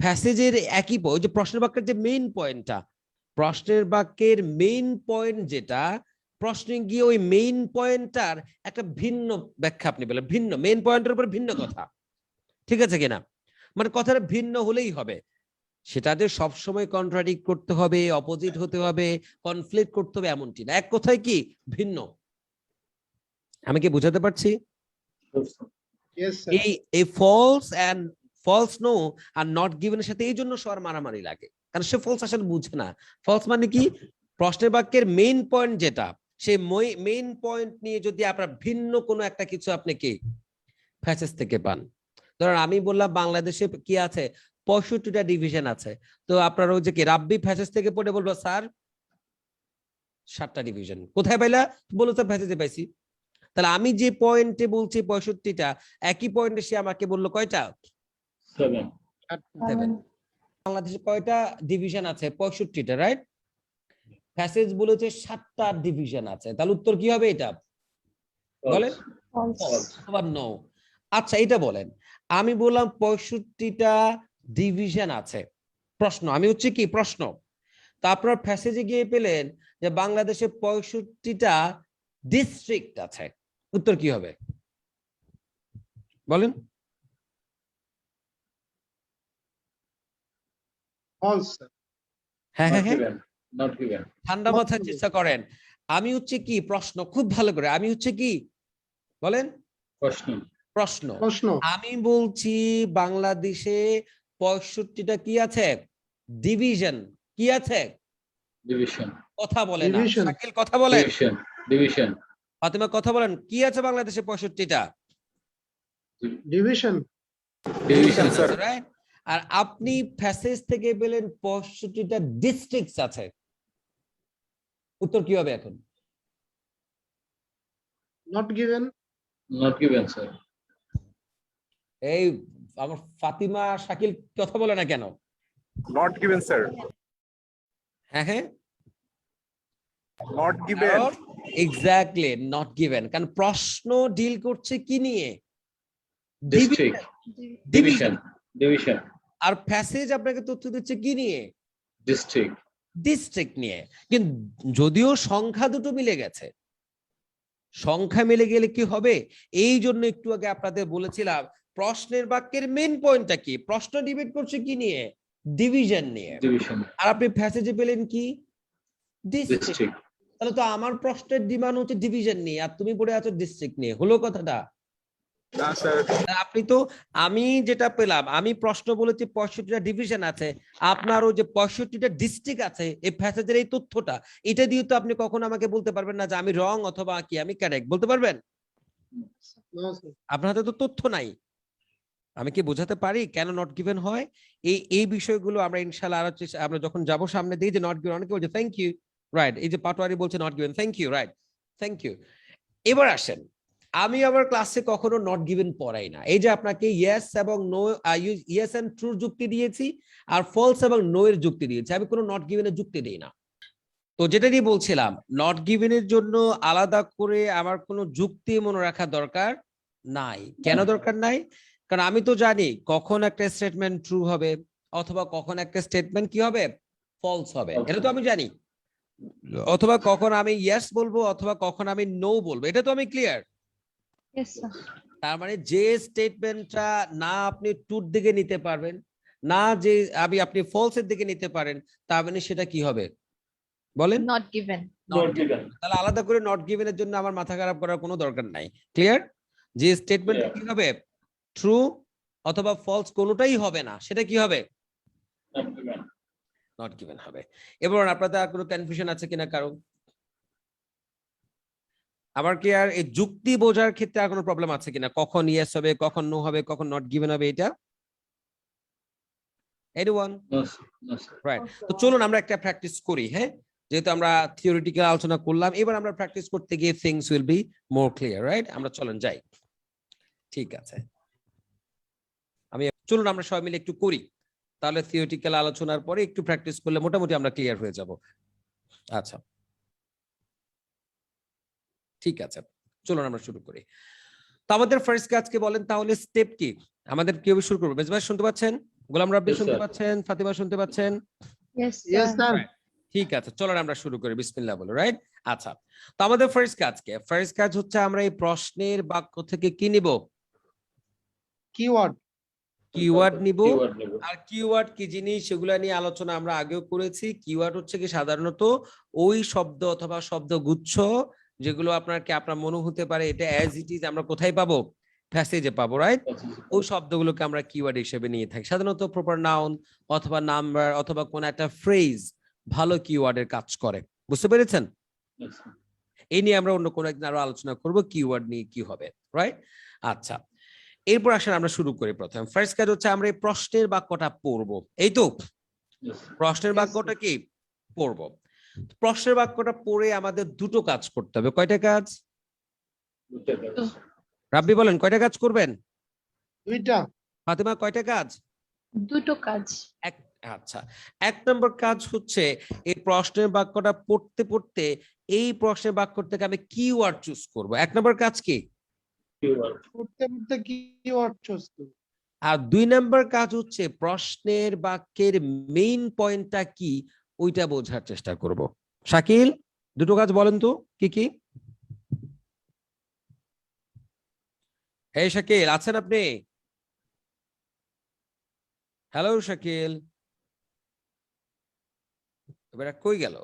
প্যাসেজের একই ওই যে প্রশ্নের বাক্যের যে মেইন পয়েন্টটা, প্রশ্নের বাক্যের মেইন পয়েন্ট যেটা, প্রশ্নে গিয়ে ওই মেইন পয়েন্টটার একটা ভিন্ন ব্যাখ্যা আপনি বলেন, ভিন্ন মেইন পয়েন্টের উপর ভিন্ন কথা, ঠিক আছে কিনা? মানে কথাটা ভিন্ন হলেই হবে, সেটা যে সবসময় কন্ট্রাডিক্ট করতে হবে, অপোজিট হতে হবে, কনফ্লিক্ট করতে হবে এমনটি না। এক কথায় কি ভিন্ন। আমি কি বুঝাতে পারছি? Yes, sir. এই ফলস এন্ড ফলস নো আর নট গিভেনের সাথে এই জন্য সবার মারামারি লাগে, কারণ সে ফলস আসলে বুঝে না। ফলস মানে কি? প্রশ্নের বাক্যের মেইন পয়েন্ট যেটা, সেই মেইন পয়েন্ট নিয়ে যদি আপনার ভিন্ন কোনো একটা কিছু আপনি কি প্যাসেজ থেকে পান। ধরুন আমি বললাম বাংলাদেশে কি আছে, 65টা ডিভিশন আছে, তো আপনার ওই যে কি রাব্বি প্যাসেজ থেকে পড়ে বলবো স্যার 7টা ডিভিশন কোথায় পাইলা, বলো তো প্যাসেজে পাইছি। তাহলে আমি যে পয়েন্টে বলছি 65টা, একই পয়েন্টে সে আমাকে বললো কয়টা? 7. 7। বাংলাদেশে কয়টা ডিভিশন আছে? 65টা, রাইট? প্যাসেজ বলেছে 7টা ডিভিশন আছে, তাহলে উত্তর কি হবে এটা বলেন? অথবা নো। আচ্ছা এটা বলেন, আমি বললাম 65টা ডিভিশন আছে, প্রশ্ন আমি হচ্ছে কি প্রশ্ন, তা আপনার প্যাসেজে গিয়ে পেলেন যে বাংলাদেশে 65টা ডিস্ট্রিক্ট আছে, উত্তর কি হবে বলেন? False, sir. হ্যাঁ হ্যাঁ Not হ্যাঁ, given. Not given. ঠান্ডা মাথায় চেষ্টা করেন। আমি হচ্ছে কি প্রশ্ন, খুব ভালো করে, আমি হচ্ছে কি বলেন? প্রশ্ন। প্রশ্ন। প্রশ্ন। আমি বলছি বাংলাদেশে 65টা কি আছে? ডিভিশন। কি আছে? ডিভিশন। কথা বলে না Division. শাকিল, কথা বলেন। ডিভিশন। ডিভিশন। ফাতিমা কথা বলেন, কি আছে বাংলাদেশে 65টা? Division. Division sir. রাইট। আর আপনি প্যাসেজ থেকে পেলেন 65টা ডিস্ট্রিক্টস আছে, উত্তর কি হবে এখন? Not given. Not given sir. এই আমার ফাতিমা শাকিল কথা বলে না কেন? নট গিভেন স্যার, হ্যাঁ হ্যাঁ, not given. Exactly not given, কারণ প্রশ্ন ডিল করছে কি নিয়ে? ডিস্ট্রিক্ট। ডিভিশন। ডিভিশন। আর প্যাসেজ আপনাকে তথ্য দিচ্ছে কি নিয়ে? ডিস্ট্রিক্ট। ডিস্ট্রিক্ট নিয়ে। কিন্তু যদিও সংখ্যা দুটো মিলে গেছে, সংখ্যা মিলে গেলে কি হবে? এই জন্য একটু আগে আপনাদের বলেছিলাম প্রশ্নের বাক্যের মেইন পয়েন্টটা কি, প্রশ্ন ডিবেট করছে কি নিয়ে? ডিভিশন নিয়ে। ডিভিশন। আর আপনি প্যাসেজে পেলেন কি? ডিস্ট্রিক্ট। ডিস্ট্রিক্ট। তাহলে তো আমার প্রশ্নের ডিমান্ড হচ্ছে ডিভিশন নিয়ে, আর তুমি পড়ে আছো ডিস্ট্রিক্ট নিয়ে, হলো কথাটা? না স্যার, আপনি তো, আমি যেটা পেলাম, আমি প্রশ্ন বলেছি 65টা ডিভিশন আছে, আপনার ওই যে 65টা ডিস্ট্রিক্ট আছে, এই প্যাসেজের এই তথ্যটা, এটা দিয়ে তো আপনি কখনো আমাকে বলতে পারবেন না যে আমি রং অথবা কি আমি কারেক্ট, বলতে পারবেন? No, sir. আপনার হাতে তো তথ্য নাই। আমি কি বোঝাতে পারি কেন নট গিভেন হয়? এই বিষয়গুলো আমরা ইনশাআল্লাহ আরো আমরা যখন যাব সামনে দিই যে নট গিভেন, অনেকে বলছে থ্যাংক ইউ, রাইট, এই যে পাটোয়ারি বলছে not given, thank you, right, thank you. এবার আসেন, আমি আবার ক্লাসে কখনো নট গিভেন পড়াই না। এই যে আপনাকে ইয়েস এবং নো, ইয়েস এন্ড ট্রুর যুক্তি দিয়েছি, আর ফলস এবং নো এর যুক্তি দিয়েছি, আমি কোনো নট গিভেনের যুক্তি দিই না। তো যেটা নিয়ে বলছিলাম, নট গিভেনের জন্য আলাদা করে আমার কোনো যুক্তি মনে রাখা দরকার নাই। কেন দরকার নাই? কারণ আমি তো জানি কখন একটা স্টেটমেন্ট ট্রু হবে অথবা কখন একটা স্টেটমেন্ট কি হবে, ফলস হবে, এটা তো আমি জানি। অথবা কখন আমি ইয়েস বলবো অথবা কখন আমি নো বলবো, এটা তো আমি ক্লিয়ার। Yes, sir. তার মানে যে স্টেটমেন্টটা না আপনি ট্রুর দিকে নিতে পারবেন, না যে আপনি ফলস এর দিকে নিতে পারেন, তার মানে সেটা কি হবে বলেন? Not given. Not given. তাহলে আলাদা করে নট গিভেনের জন্য আমার মাথা খারাপ করার কোনো দরকার নাই। ক্লিয়ার? যে স্টেটমেন্ট কি হবে, ট্রু অথবা ফলস কোনোটাই হবে না, সেটা কি হবে? Not given. নট গিভেন হবে। এবার আপনাদের আর কোনো কনফিউশন আছে কিনা কারো? আবার কি আর এই যুক্তি বোঝার ক্ষেত্রে আর কোনো প্রবলেম আছে কিনা, কখন ইয়েস হবে, কখন নো হবে, কখন নট গিভেন হবে, এটা এনিওয়ান? No sir. রাইট। তো চলুন আমরা একটা প্র্যাকটিস করি, হ্যাঁ, যেহেতু আমরা থিওরিটিক্যাল আলোচনা করলাম, এবার আমরা প্র্যাকটিস করতে গিয়ে things will be more clear, right? আমরা চলেন যাই। ঠিক আছে, চলুন আমরা সবাই মিলে একটু করি, তাহলে থিওরিটিক্যাল আলোচনার পরে একটু প্র্যাকটিস করলে মোটামুটি আমরা ক্লিয়ার হয়ে যাব। আচ্ছা ঠিক আছে, চলুন আমরা শুরু করি। তো আমাদের ফার্স্ট কাজকে বলেন তাহলে স্টেপ কি, আমাদের কিভাবে শুরু করবো? মেজবাহ শুনতে পাচ্ছেন, গোলাম রাব্বি Yes, শুনতে sir. পাচ্ছেন, ফাতিমা শুনতে পাচ্ছেন? Yes, Yes, sir. Right. ঠিক আছে, চলুন আমরা শুরু করি, বিসমিল্লাহ বলো। রাইট, আচ্ছা তো আমাদের ফার্স্ট কাজ হচ্ছে আমরা এই প্রশ্নের বাক্য থেকে কি নিব? Keyword. কিওয়ার্ড নিব। Keyword নেব। আর কিওয়ার্ড কি জিনিস সেগুলা নিয়ে আলোচনা আমরা আগেও করেছি। কিওয়ার্ড হচ্ছে কি সাধারণত ওই শব্দ অথবা শব্দগুচ্ছ যেগুলো আপনার মনে হতে পারে এটা অ্যাজ ইট ইজ আমরা কোথায় পাবো? প্যাসেজে পাবো, রাইট? ওই শব্দগুলোকে আমরা কিওয়ার্ড হিসেবে নিয়ে থাকি। সাধারণত প্রপার নাউন অথবা নাম্বার অথবা কোন একটা ফ্রেজ ভালো কিওয়ার্ডের কাজ করে, বুঝতে পেরেছেন? Yes, sir. এই নিয়ে আমরা অন্য কোনো একদিন আরো আলোচনা করব কিওয়ার্ড নিয়ে কি হবে, রাইট? আচ্ছা এরপর আসেন আমরা শুরু করি। প্রথম ফার্স্ট কাজ হচ্ছে আমরা এই প্রশ্নের বাক্যটা পড়বো, এই তো Yes, sir. প্রশ্নের Yes, বাক্যটা কি পড়বো। প্রশ্নের বাক্যটা পড়ে আমাদের দুটো কাজ করতে হবে। কয়টা কাজ? দুটো কাজ। রাব্বি বলেন কয়টা কাজ করবেন? দুইটা। ফাতেমা কয়টা কাজ? দুটো কাজ। আচ্ছা, এক নম্বর কাজ হচ্ছে এই প্রশ্নের বাক্যটা পড়তে পড়তে এই প্রশ্নের বাক্য থেকে আমি কিওয়ার্ড চুজ করব। এক নম্বর কাজ কি? Keyword. পড়তে পড়তে keyword choose করো। আর দুই নম্বর কাজ হচ্ছে প্রশ্নের বাক্যের মেইন পয়েন্টটা কি ওইটা বোঝার চেষ্টা করব। শাকিল দুটো কাজ বলেন তো কি কি? এই শাকিল আছেন আপনি? হ্যালো শাকিল, এবারে কই গেল?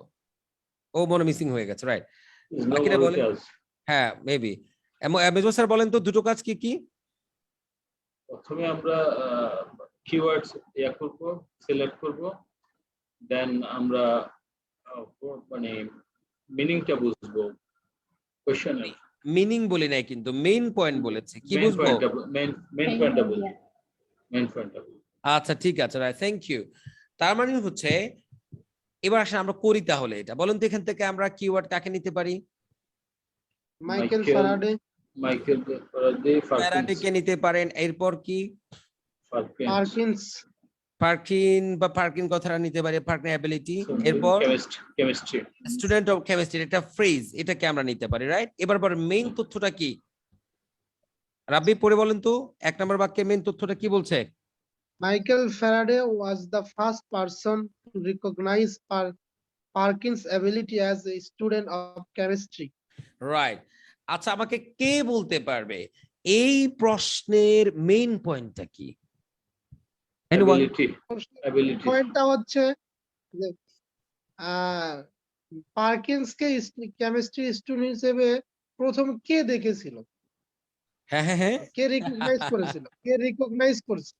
ও মনে মিসিং হয়ে গেছে, রাইট? Is no বাকিটা more বলেন। কাজ। হ্যাঁ মেবি। মেজবাহ স্যার বলেন তো দুটো কাজ কি কি? প্রথমে আমরা কিওয়ার্ডস করব, সিলেক্ট করব, দেন আমরা মানে মিনিংটা বুঝবো কোশ্চেনের। মিনিং বলি নাই কিন্তু মেইন পয়েন্ট বলেছে। কি বুঝবো? মেইন পয়েন্টটা বুঝবো। মেইন পয়েন্টটা বুঝবো। আচ্ছা ঠিক আছে, রাইট, থ্যাংক ইউ। তার মানে হচ্ছে এবার আসলে আমরা করি তাহলে এটা বলেন তো এখান থেকে আমরা কিওয়ার্ড কাকে নিতে পারি? Michael Faraday. Michael Faraday, Faraday কে নিতে পারেন। এরপর কি? পার্কিন্স। পার্কিন কথাটা নিতে পারি, পার্কিন অ্যাবিলিটি। এরপর কেমিস্ট্রি। স্টুডেন্ট অফ কেমিস্ট্রি, এটা ফ্রেজ, এটাকে আমরা নিতে পারি, রাইট? এবার মেইন তথ্যটা কি? রাব্বি পড়ে বলেন তো এক নম্বর বাক্যের মেইন তথ্যটা কি বলছে? Michael Faraday was the first person to recognize Parkin's ability as a student of chemistry. Right. আচ্ছা আমাকে কে বলতে পারবে এই প্রশ্নের মেইন পয়েন্টটা কি? অ্যাবিলিটি। পয়েন্টটা হচ্ছে যে পার্কিন্স কে কেমিস্ট্রি স্টুডেন্ট হিসেবে প্রথম কে দেখেছিল, হ্যাঁ হ্যাঁ হ্যাঁ, কে রিকগনাইজ করেছিল, কে রিকগনাইজ করেছে।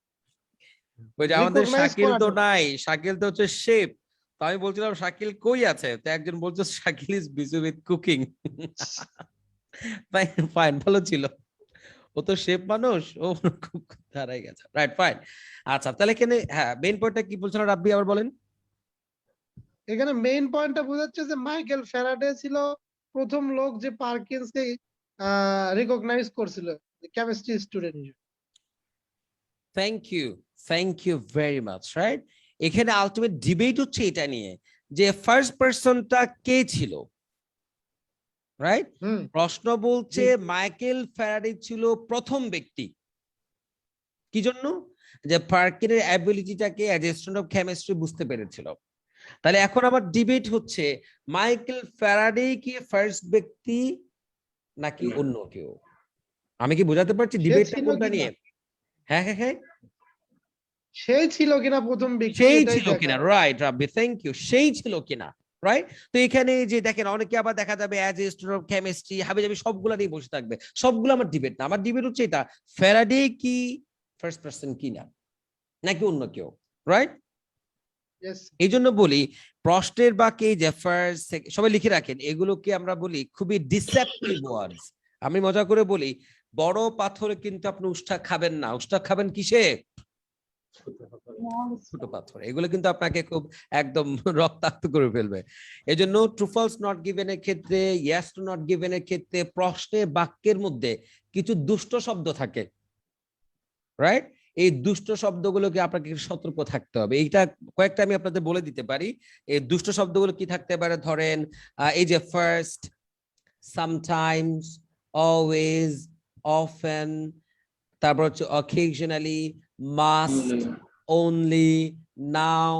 ওই যে আমাদের recognize শাকিল তো করাটা। নাই, শাকিল তো হচ্ছে শেফ। তো আমি বলছিলাম শাকিল কই আছে, তো একজন বলছে Shakil is busy with cooking. Fine, ভালো ছিল, ও তো শেফ মানুষ, ও হারাই গেছে, রাইট, ফাইন। আচ্ছা তাহলে এখানে হ্যাঁ মেইন পয়েন্টটা কি বলছিলেন রাব্বি আবার বলেন? এখানে মেইন পয়েন্টটা বোঝাচ্ছে যে মাইকেল ফ্যারাডে ছিল প্রথম লোক যে পার্কিন্স কে রিকগনাইজ করছিল কেমিস্ট্রি স্টুডেন্ট হিসেবে। Thank you very much, right? এখানে আলটিমেট ডিবেট হচ্ছে এটা নিয়ে যে ফার্স্ট পারসনটা কে ছিল, রাইট? প্রশ্ন বলছে মাইকেল ফ্যারাডে ছিল প্রথম ব্যক্তি। কি জন্য? যে পার্কিনের অ্যাবিলিটিটাকে as a student of chemistry বুঝতে পেরেছিল। তাহলে এখন আমার ডিবেট হচ্ছে মাইকেল ফ্যারাডে কি ফার্স্ট ব্যক্তি নাকি অন্য কেউ? আমি কি বোঝাতে পারছি ডিবেটটা কোনটা নিয়ে? হ্যাঁ হ্যাঁ হ্যাঁ, সেই ছিল কিনা প্রথম ব্যক্তি, সেই এটাই ছিল দেখা। কিনা, রাইট রাব্বি, থ্যাংক ইউ, সেই ছিল কিনা, রাইট? তো এখানে যে দেখেন অনেকে আবার দেখা যাবে as a student of chemistry হাবি যাবি সবগুলা নিয়ে বসে থাকবে। সবগুলো আমার ডিবেট না, আমার ডিবেট হচ্ছে এটা ফ্যারাডে কি ফার্স্ট পারসন কিনা নাকি অন্য কেউ, রাইট? Yes. এই জন্য বলি প্রশ্নের বাক্যে যে ফার্স্ট সবাই লিখে রাখেন, এগুলোকে আমরা বলি খুবই ডিসেপটিভ ওয়ার্ডস। আমি মজা করে বলি বড় পাথরে কিন্তু আপনি উষ্ঠা খাবেন না, উষ্ঠা খাবেন কিসে? ছোট পাথর, এগুলো কিন্তু আপনাকে খুব একদম রক্তাক্ত করে ফেলবে। এজন্য ট্রু ফলস নট গিভেন এর ক্ষেত্রে, ইয়েস টু নট গিভেন এর ক্ষেত্রে প্রশ্নে বাক্যের মধ্যে কিছু দুষ্ট শব্দ থাকে, রাইট? এই দুষ্ট শব্দগুলোকে আপনাকে সতর্ক থাকতে হবে। এইটা কয়েকটা আমি আপনাদের বলে দিতে পারি। এই দুষ্ট শব্দগুলো কি থাকতে পারে? ধরেন এই যে ফার্স্ট, সামটাইমস, অলওয়েজ, অফেন, তারপর হচ্ছে occasionally, must, only, now,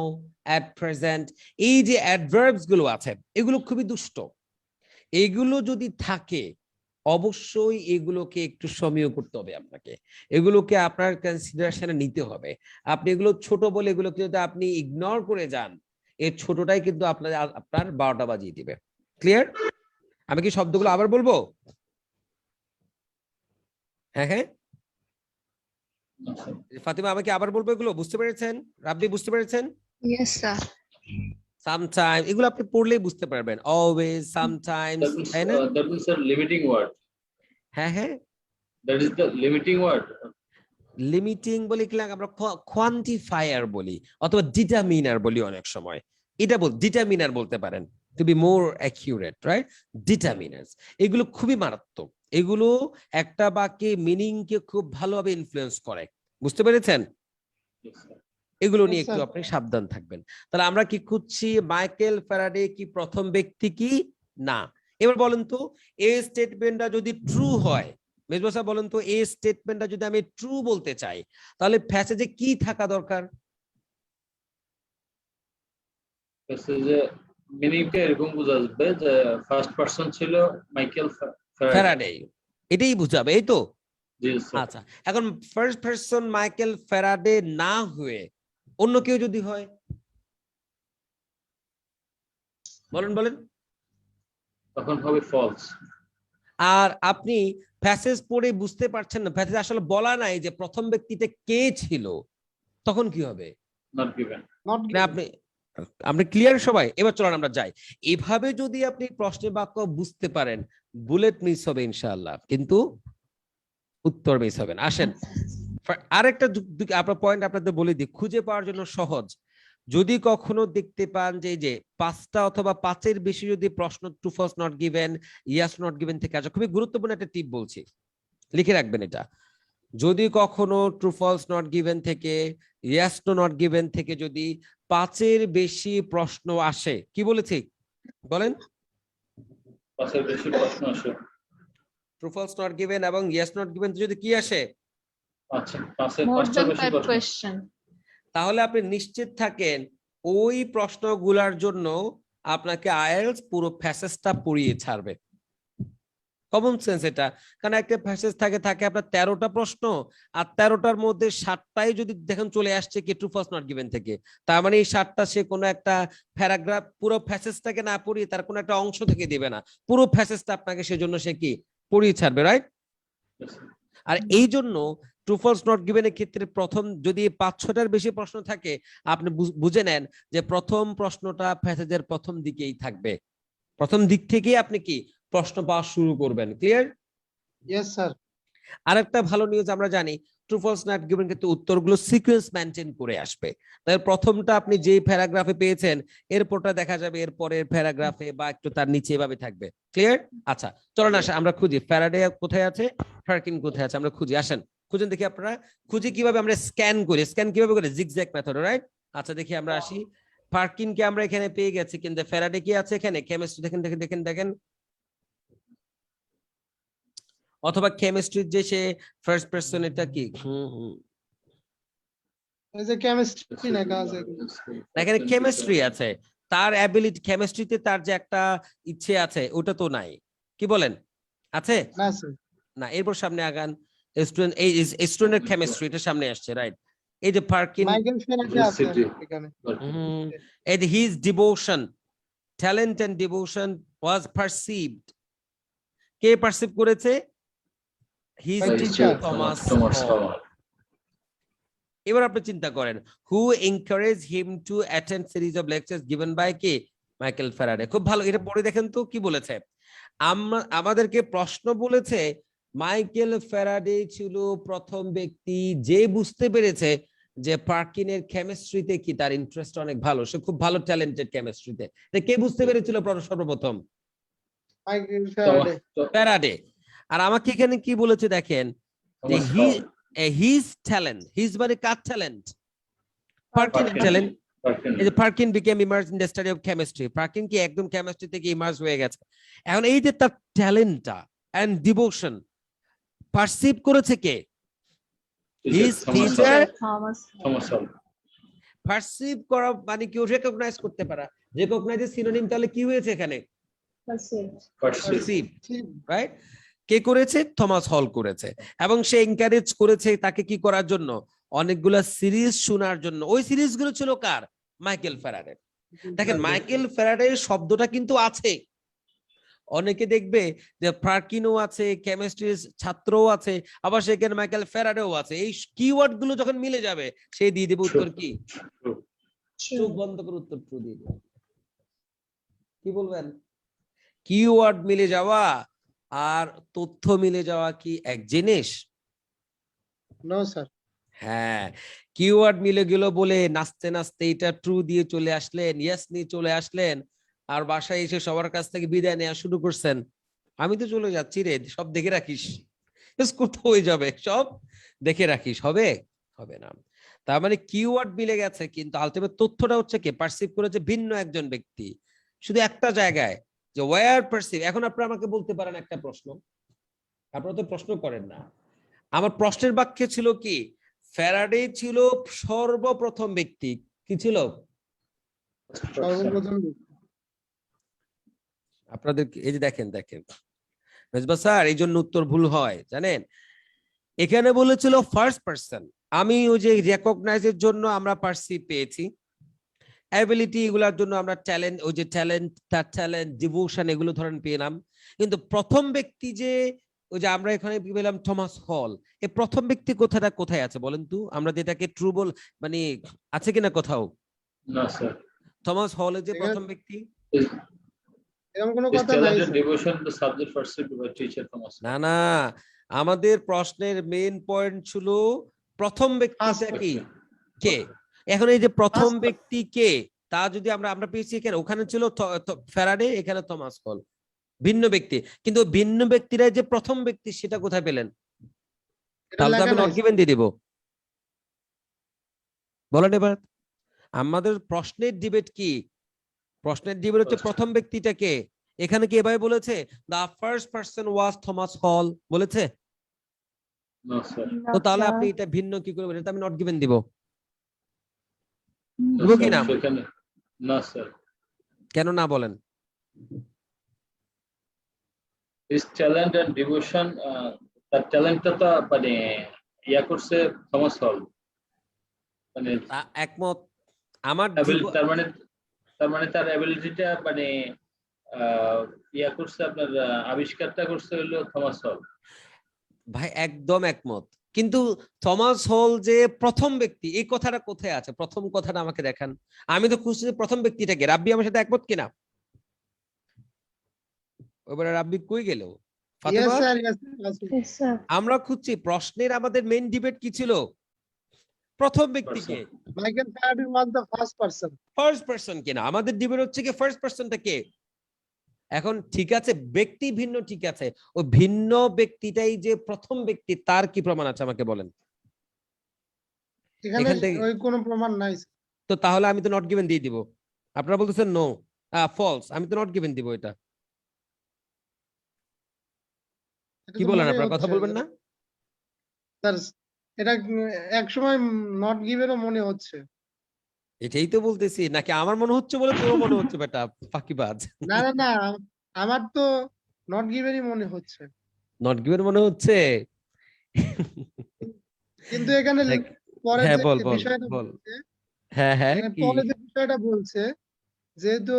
at present, এই যে অ্যাডভার্বস গুলো আছে এগুলো খুবই দুষ্ট। এগুলো যদি থাকে অবশ্যই এগুলোকে একটু সমীহ করতে হবে আপনাকে, এগুলোকে আপনার কনসিডারেশনে নিতে হবে। আপনি এগুলো ছোট বলে এগুলোকে যদি আপনি ইগনোর করে যান, এই ছোটটাই কিন্তু আপনার 12টা বাজিয়ে দিবে। ক্লিয়ার? আমি কি শব্দগুলো আবার বলবো? হ্যাঁ হ্যাঁ, ফাতিমা আমাকে আবার বলবো, এগুলো বুঝতে পেরেছেন? রাব্বি বুঝতে পেরেছেন? Yes, sir. সামটাইম, এগুলো আপনি পড়লেই বুঝতে পারবেন। অলওয়েজ, সামটাইমস, তাই না? That is a limiting word. হ্যাঁ হ্যাঁ, That is the limiting word. Limiting বলি কি লাগে, আমরা কোয়ান্টিফায়ার বলি অথবা ডিটারমিনার বলি অনেক সময়। এটা ডিটারমিনার বলতে পারেন, to be more accurate, right? Determiners এগুলো খুবই মারাত্মক, এগুলো একটা বাক্যে মিনিং কে খুব ভালোভাবে ইনফ্লুয়েন্স করে। বুঝতে পেরেছেন? Yes, sir. এগুলো Yes, নিয়ে একটু sir. আপনি সাবধান থাকবেন। তাহলে আমরা কি খুঁজছি? মাইকেল ফ্যারাডে কি প্রথম ব্যক্তি কি না? এবার বলেন তো, এই স্টেটমেন্টটা যদি ট্রু হয়, মেজবা সাহেব বলেন তো, এই স্টেটমেন্টটা যদি আমি ট্রু বলতে চাই তাহলে প্যাসেজে কি থাকা দরকার? প্যাসেজে মিনিংটা এরকম বোঝা যাবে যে ফার্স্ট পারসন ছিল মাইকেল ফ্যারাডে, এটাই বুঝাবে, এই তো? জি স্যার। আচ্ছা, এখন ফার্স্ট পারসন মাইকেল ফ্যারাডে না হয়ে অন্য কেউ যদি হয়, বলেন বলেন। তখন হবে ফলস। আর আপনি প্যাসেজ পড়ে বুঝতে পারছেন না, প্যাসেজ আসলে বলা নাই যে প্রথম ব্যক্তিটা কে ছিল, তখন কি হবে? Not given. Not না, given. আপনি ক্লিয়ার সবাই? এবার চলুন আমরা যাই। এভাবে যদি আপনি প্রশ্নের বাক্য বুঝতে পারেন, বুলেট মিস হবে ইনশাআল্লাহ, কিন্তু উত্তর মিস হবে না। আসেন আরেকটা আপনার পয়েন্ট আপনাদের বলে দিই, খুঁজে পাওয়ার জন্য সহজ। যদি কখনো দেখতে পান যে এই যে 5টা অথবা 5-এর বেশি যদি প্রশ্ন true false not given, yes not given থেকে আসে, খুবই গুরুত্বপূর্ণ একটা টিপ বলছি, লিখে রাখবেন এটা। যদি কখনো ট্রু ফলস নট গিভেন থেকে, ইয়েস টু নট গিভেন থেকে যদি 5-এর বেশি প্রশ্ন আসে, কি বলেছি বলেন? 5-এর বেশি প্রশ্ন আসে। ট্রু ফলস নট গিভেন এবং ইয়েস নট গিভেন যদি কি আসে? আচ্ছা, 5-এর More 5টার than বেশি 5 প্রশ্ন। question. তাহলে আপনি নিশ্চিত থাকেন ওই প্রশ্নগুলোর জন্য আপনাকে আইএলটিএস পুরো প্যাসেজটা পড়িয়ে ছাড়বে। কমন সেন্স এটা, কারণ একটা প্যাসেজ থাকে আপনার 13টা প্রশ্ন, আর 13টার মধ্যে 7টাই যদি দেখেন চলে আসছে কি ট্রু ফলস নট গিভেন থেকে, তার মানে এই 7টা সে কোনো একটা প্যারাগ্রাফ পুরো প্যাসেজটাকে না পড়িয়ে তার কোনো একটা অংশ থেকে দিবে না, পুরো প্যাসেজটা আপনাকে সেজন্য সে কি পড়িয়ে ছাড়বে, রাইট? আর এই জন্য ট্রু ফলস নট গিভেন এর ক্ষেত্রে প্রথম যদি 5-6টার বেশি প্রশ্ন থাকে, আপনি বুঝে নেন যে প্রথম প্রশ্নটা প্যাসেজের প্রথম দিকেই থাকবে, প্রথম দিক থেকেই আপনি কি প্রশ্ন পাওয়া শুরু করবেন। ক্লিয়ার? Yes, sir. আরেকটা ভালো নিউজ আমরা জানি, ট্রু ফলস নট গিভেন কিন্তু উত্তরগুলো সিকোয়েন্স মেইনটেইন করে আসবে। তাহলে প্রথমটা আপনি যেই প্যারাগ্রাফে পেয়েছেন এরপরটা দেখা যাবে এর পরের প্যারাগ্রাফে বা একটু তার নিচে এভাবে থাকবে। ক্লিয়ার? আচ্ছা চলুন আসেন আমরা খুঁজি ফ্যারাডে কোথায় আছে, ফার্কিন কোথায় আছে, আমরা খুঁজি। আসেন খুঁজেন দেখি আপনারা, খুঁজি কিভাবে আমরা স্ক্যান করি, স্ক্যান কিভাবে করি? Zigzag method, right? আচ্ছা দেখি আমরা আসি, ফার্কিনকে আমরা এখানে পেয়ে গেছি, কিন্তু ফ্যারাডে কি আছে এখানে? কেমিস্ট্রি দেখেন দেখেন দেখেন দেখেন, অথবা কেমিস্ট্রির যে সে ফার্স্ট পারসন, এটা কি এই যে কেমিস্ট্রি না কাজ এখানে কেমিস্ট্রি আছে, তার অ্যাবিলিটি কেমিস্ট্রিতে তার যে একটা ইচ্ছে আছে ওটা তো নাই, কি বলেন? আছে না স্যার। না? এরপর সামনে আগান, স্টুডেন্ট, এই স্টুডেন্ট কেমিস্ট্রি এটা সামনে আসছে, রাইট? এই যে পার্কিন, মাইকেল ফ্যারাডে আছে এখানে। and his devotion, talent and devotion was perceived, K perceive করেছে? His By teacher teacher. Thomas Thomas More. More. এবার আপনি চিন্তা করেন, who encouraged him to attend series of lectures given by K? Michael Faraday. খুব ভালো, এটা পড়ে দেখেন তো কি বলেছে। আমাদেরকে প্রশ্ন বলেছে মাইকেল ফ্যারাডে ছিল প্রথম ব্যক্তি যে বুঝতে পেরেছে যে পার্কিনের কেমিস্ট্রিতে কি তার ইন্টারেস্ট অনেক ভালো, সে খুব ভালো ট্যালেন্টেড কেমিস্ট্রিতে। কে বুঝতে পেরেছিল সর্বপ্রথম? Michael Faraday. ফ্যারাডে। আর আমাকে এখানে কি বলেছে দেখেন, যে হিজ ট্যালেন্ট, হিজ মানে কার ট্যালেন্ট? পার্কিনের ট্যালেন্ট। এই যে পার্কিন became immersed in the study of chemistry, পার্কিন কি একদম কেমিস্ট্রি থেকে ইমার্জ হয়ে গেছে। এখন এই যে তার ট্যালেন্টটা এন্ড ডিভোশন পারসিভ করেছে কে? His teacher. পারসিভ করা মানে কি রেকগনাইজ করতে পারা, রেকগনাইজের সিনোনিম তাহলে কি হয়েছে এখানে? Perceive, right? কে করেছে? থমাস হল করেছে। এবং সে এনকারেজ করেছে তাকে কি করার জন্য? অনেকগুলা সিরিজ শোনার জন্য। ওই সিরিজগুলো ছিল কার? Michael Faraday. দেখেন মাইকেল ফ্যারাডের শব্দটা কিন্তু আছে, অনেকে দেখবে যে পার্কিনও আছে, কেমিস্ট্রির ছাত্রও আছে, আবার সেখানে মাইকেল ফ্যারাডেও আছে। এই কিওয়ার্ড গুলো যখন মিলে যাবে সে দিয়ে দেবে উত্তর কি? চোখ বন্ধ করে উত্তর ট্রু দিয়ে দেবে। কি বলবেন? কিওয়ার্ড মিলে যাওয়া আর তথ্য মিলে যাওয়া কি এক জিনিস? No sir. হ্যাঁ, কিওয়ার্ড মিলে গেল বলে নাচতে নাচতে এটা ট্রু দিয়ে চলে আসলেন, ইয়েস নিয়ে চলে আসলেন, আর বাসায় এসে সবার কাছ থেকে বিদায় নেওয়া শুরু করছেন। আমি তো চলে যাচ্ছি রে, সব দেখে রাখিস, কোথাও হয়ে যাবে, সব দেখে রাখিস, হবে? হবে না। তার মানে কিওয়ার্ড মিলে গেছে, কিন্তু আলটিমেট তথ্যটা হচ্ছে কি? পারসিভ করেছে ভিন্ন একজন ব্যক্তি, শুধু একটা জায়গায়, যে ওয়্যার পারসিভ। এখন আপনারা আমাকে বলতে পারেন একটা প্রশ্ন, আপনারা তো প্রশ্ন করেন না। আমার প্রশ্নের বাক্যে ছিল কি? ফ্যারাডে ছিল সর্বপ্রথম ব্যক্তি। কি ছিল? সর্বপ্রথম। আপনাদের এই যে দেখেন মেজবা স্যার, এই জন্য উত্তর ভুল হয় জানেন। এখানে বলেছিল ফার্স্ট পারসন। আমি ওই যে রেকগনাইজের জন্য আমরা পারসিভ পেয়েছি, অ্যাবিলিটি এগুলোর জন্য আমরা ট্যালেন্ট, ওই যে ট্যালেন্ট, তার ট্যালেন্ট, ডিভোশন এগুলো ধরেন পেলাম। কিন্তু প্রথম ব্যক্তি যে ওই যে আমরা এখানে পেলাম থমাস হল, এই প্রথম ব্যক্তি কথাটা কোথায় আছে বলেন তো? আমরা যেটাকে ট্রু বল মানে আছে কিনা কোথাও? না স্যার। থমাস হল যে প্রথম ব্যক্তি, এরকম কোনো কথা নাই। Devotion the subject perceived by teacher Thomas. না না, আমাদের প্রশ্নের মেইন পয়েন্ট ছিল প্রথম ব্যক্তিটা কি, কে। এখন এই যে প্রথম ব্যক্তি কে, তা যদি আমরা পেয়েছি এখানে, ওখানে ছিল ফ্যারাডে, এখানে থমাস হল, ভিন্ন ব্যক্তি। কিন্তু ভিন্ন ব্যক্তিরা যে প্রথম ব্যক্তি সেটা কোথায় পেলেন? তাহলে আমি নট গিভেন দিয়ে দিব। বলেন এবার আমাদের প্রশ্নের ডিবেট কি? প্রশ্নের ডিবেট হচ্ছে প্রথম ব্যক্তিটা কে। এখানে কি এভাবে বলেছে the first person was Thomas হল বলেছে? না স্যার। তো তাহলে আপনি এটা ভিন্ন কি করে বলেন? এটা আমি নট গিভেন দিব, দিব কি না? না স্যার। কেন না বলেন? His talent and devotion, তার ট্যালেন্টটা তো মানে ইয়া করছে থমাস হল, মানে একমত। আমার তার মানে তার অ্যাবিলিটিটা মানে ইয়া করছে আপনার আবিষ্কারটা করছে হলো থমাস হল। ভাই একদম একমত, কিন্তু থমাস হল যে প্রথম ব্যক্তি এই কথাটা কোথায় আছে? প্রথম কথাটা আমাকে দেখান। আমি তো খুঁজছি প্রথম ব্যক্তিটাকে। রাব্বি আমার সাথে একমত কিনা? ওইবারে রাব্বি কই গেল? ফাতেমা, আমরা খুঁজছি প্রশ্নের আমাদের মেইন ডিবেট কি ছিল? প্রথম ব্যক্তিকে। Michael Faraday was the first person. First person কিনা আমাদের ডিবেট হচ্ছে কি ফার্স্ট পারসনটা কে। এখন ঠিক আছে ব্যক্তি ভিন্ন, ঠিক আছে, ওই ভিন্ন ব্যক্তিটাই যে প্রথম ব্যক্তি তার কি প্রমাণ আছে আমাকে বলেন? এখানে ওই কোনো প্রমাণ নাই। তো তাহলে আমি তো নট গিভেন দিয়ে দিব। আপনারা বলতেছেন নো, ফলস, আমি তো নট গিভেন দিব। এটা কি বলেন আপনারা? কথা বলবেন না স্যার? এটা এক সময় নট গিভেনও মনে হচ্ছে। এটাই তো বলতেছি, নাকি আমার মনে হচ্ছে বলে তোর মনে হচ্ছে বেটা ফাঁকিবাজ? না না না, আমার তো নট গিভেনই মনে হচ্ছে। নট গিভেন মনে হচ্ছে? কিন্তু এখানে পরে হ্যাঁ যে বল বল বিষয়টা বল। বলছে, হ্যাঁ হ্যাঁ, কি পরে যে বিষয়টা বলছে, যেহেতু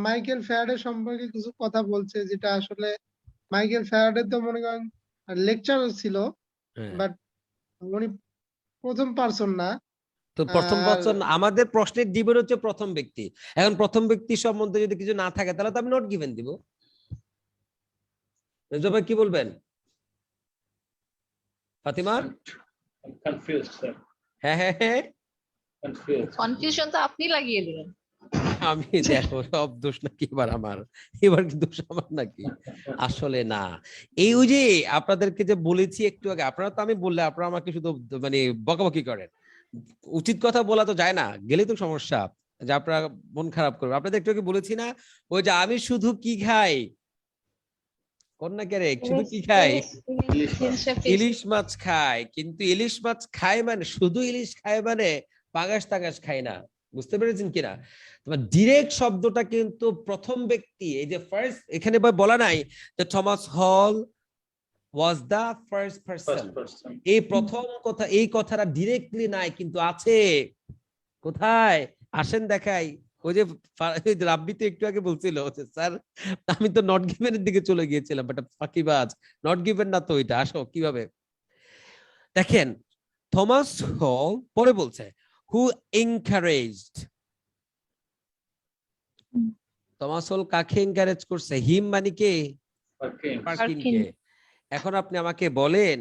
মাইকেল ফ্যারাডে সম্পর্কে কিছু কথা বলছে, যেটা আসলে মাইকেল ফ্যারাডে তো মনে করেন লেকচারার ছিল, বাট উনি প্রথম পারসন না। তো প্রথম পারসন আমাদের প্রশ্নের ডিবেট হচ্ছে প্রথম ব্যক্তি। এখন প্রথম ব্যক্তি সম্বন্ধে যদি কিছু না থাকে তাহলে তো আমি নট গিভেন দিব। ভাই কি বলবেন? Fatima confused sir. হ্যাঁ হ্যাঁ হ্যাঁ কনফিউজ। কনফিউশন তো আপনি লাগিয়ে দিলেন। আমি দেখো সব দোষ নাকি এবার কি দোষ আমার নাকি? আসলে না, এই ওই যে আপনাদেরকে যে বলেছি একটু আগে, আপনারা তো আমি বললে আপনারা আমাকে শুধু মানে বকাবকি করেন। উচিত কথা বলা তো যায় না, গেলে তো সমস্যা, যে আপনারা মন খারাপ করবে। আপনাদের একটু আগে বলেছি না, ওই যে আমি শুধু কি খাই, কন্যা কে রে, শুধু কি খাই, ইলিশ মাছ খাই। কিন্তু ইলিশ মাছ খাই মানে শুধু ইলিশ খাই মানে পাঙাশ টাঙাশ খাই না। বুঝতে পেরেছেন কিনা? তোমার ডিরেক্ট শব্দটা কিন্তু প্রথম ব্যক্তি, এই যে ফার্স্ট, এখানে বলা নাই যে থমাস হল was the first person। এই প্রথম কথা, এই কথাটা ডিরেক্টলি নাই, কিন্তু আছে কোথায়, আসেন দেখাই। ওই যে রাব্বি তো একটু আগে বলছিল স্যার আমি তো নট গিভেন এর দিকে চলে গিয়েছিলাম, বাট ফাঁকিবাজ, নট গিভেন না তো এটা। আসো কিভাবে দেখেন, থমাস হল পরে বলছে who encouraged, থমাস হল কাকে এনকারেজ করছে? হিম মানে কে? পার্কিনকে। এখন আপনি আমাকে বলেন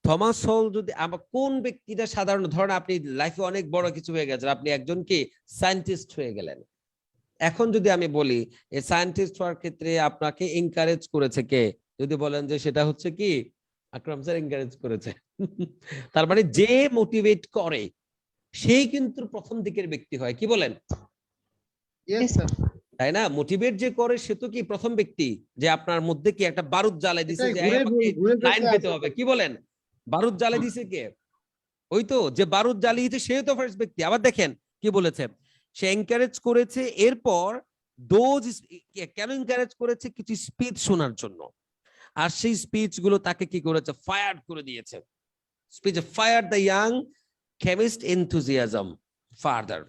থমাস হল যদি আমার কোন ব্যক্তিটা, সাধারণ ধরেন আপনি লাইফে অনেক বড় কিছু হয়ে গেছে, আপনি একজন কি সায়েন্টিস্ট হয়ে গেলেন, এখন যদি আমি বলি এই সায়েন্টিস্ট হওয়ার ক্ষেত্রে আপনাকে এনকারেজ করেছে কে? যদি বলেন যে সেটা হচ্ছে কি আকরাম স্যার এনকারেজ করেছে, তার মানে যে মোটিভেট করে সেই কিন্তু প্রথম দিকের ব্যক্তি হয়, কি বলেন? ইয়েস স্যার, তাই না? মোটিভেট যে করে সে তো কি প্রথম ব্যক্তি, যে আপনার মধ্যে কি একটা বারুদ জ্বালাই দিছে যে ঘুরে লাইন পেতে হবে, কি বলেন? বারুদ জ্বালাই দিছে কে? ওই তো যে বারুদ জ্বালিয়েছে সে তো ফার্স্ট ব্যক্তি। আবার দেখেন কি বলেছে, সে এনকারেজ করেছে, এরপর দোজ কেন এনকারেজ করেছে? কিছু স্পিচ শোনার জন্য, আর সেই স্পিচ গুলো তাকে কি করেছে? ফায়ার করে দিয়েছে। Speech fire the young chemist enthusiasm further.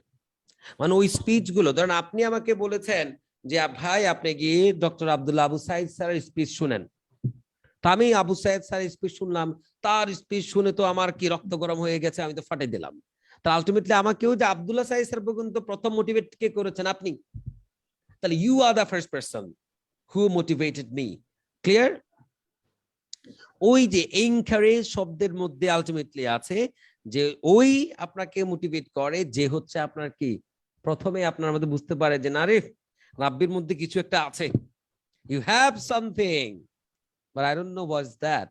মানে ওই স্পিচ গুলো, ধরেন আপনি আমাকে বলেছেন যে ভাই আপনি গিয়ে ডক্টর আব্দুল্লাহ আবু সাইদ স্যারের স্পিচ শুনেন, তা আমি আবু সাইদ স্যারের স্পিচ শুনলাম, তার স্পিচ শুনে তো আমার কি রক্ত গরম হয়ে গেছে, আমি তো ফাটে দিলাম। তা আলটিমেটলি আমাকেও যে আব্দুল্লাহ সাইদ স্যার পর্যন্ত প্রথম মোটিভেট কে করেছেন? আপনি। তাহলে you are the first person who motivated me. Clear? ওই যে এনকারেজ শব্দের মধ্যে আলটিমেটলি আছে যে ওই আপনাকে মোটিভেট করে যে হচ্ছে আপনার কি প্রথমে আপনার মধ্যে বুঝতে পারে যে না রে রাব্বির মধ্যে কিছু একটা আছে, you have something but I don't know what's that.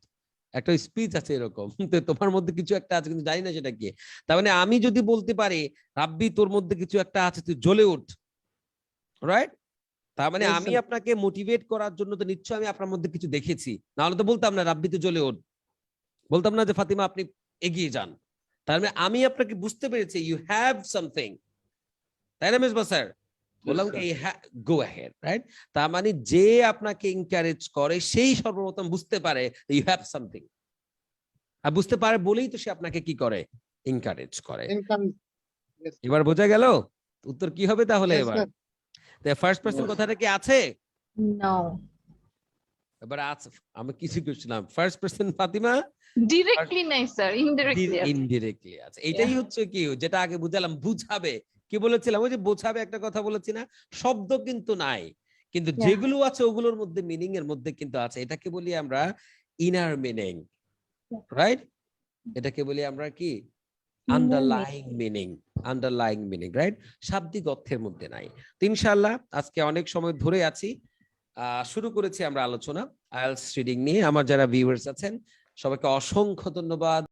একটা স্পিচ আছে এরকম, তো তোমার মধ্যে কিছু একটা আছে কিন্তু জানি না সেটা কি। তার মানে আমি যদি বলতে পারি রাব্বি তোর মধ্যে কিছু একটা আছে, তুই জ্বলে উঠ, রাইট? তার মানে আমি আপনাকে মোটিভেট করার জন্য তো নিশ্চয়ই আমি আপনার মধ্যে কিছু দেখেছি, নাহলে তো বলতাম না রাব্বি তো জ্বলে উঠ, বলতাম না যে ফাতিমা আপনি এগিয়ে যান। তার মানে আমি আপনাকে বুঝতে পেরেছি ইউ হ্যাভ সামথিং, তাই না মেজবা স্যার? বললাম কি গো অ্যাহেড, রাইট? তার মানে যে আপনাকে এনকারেজ করে সেই সর্বপ্রথম বুঝতে পারে ইউ হ্যাভ সামথিং, আর বুঝতে পারে বলেই তো সে আপনাকে কি করে? এনকারেজ করে। এবার বোঝা গেল উত্তর কি হবে তাহলে? এবার ফার্স্ট পারসন কথাটা কি আছে? নো, এবার আছে। আমি কিছু করছিলাম ফার্স্ট পারসন ফাতিমা ডিরেক্টলি নাই স্যার, ইনডিরেক্টলি আছে। ইনডিরেক্টলি আছে। এটাই হচ্ছে কি যেটা আগে বুঝালাম, বুঝাবে। কি বলেছিলাম? ওই যে বোঝাবে একটা কথা বলেছি না, শব্দ কিন্তু নাই, কিন্তু যেগুলো আছে ওগুলোর মধ্যে মিনিং এর মধ্যে কিন্তু আছে। এটাকে বলি আমরা ইনার মিনিং, রাইট? এটাকে বলি আমরা কি underlying meaning, underlying meaning, right? শাব্দিক অর্থের মধ্যে নাই। তো ইনশাআল্লাহ আজকে অনেক সময় ধরে আছি, শুরু করেছি আমরা আলোচনা আইএলটিএস রিডিং নিয়ে। আমার যারা ভিউয়ার্স আছেন সবাইকে অসংখ্য ধন্যবাদ।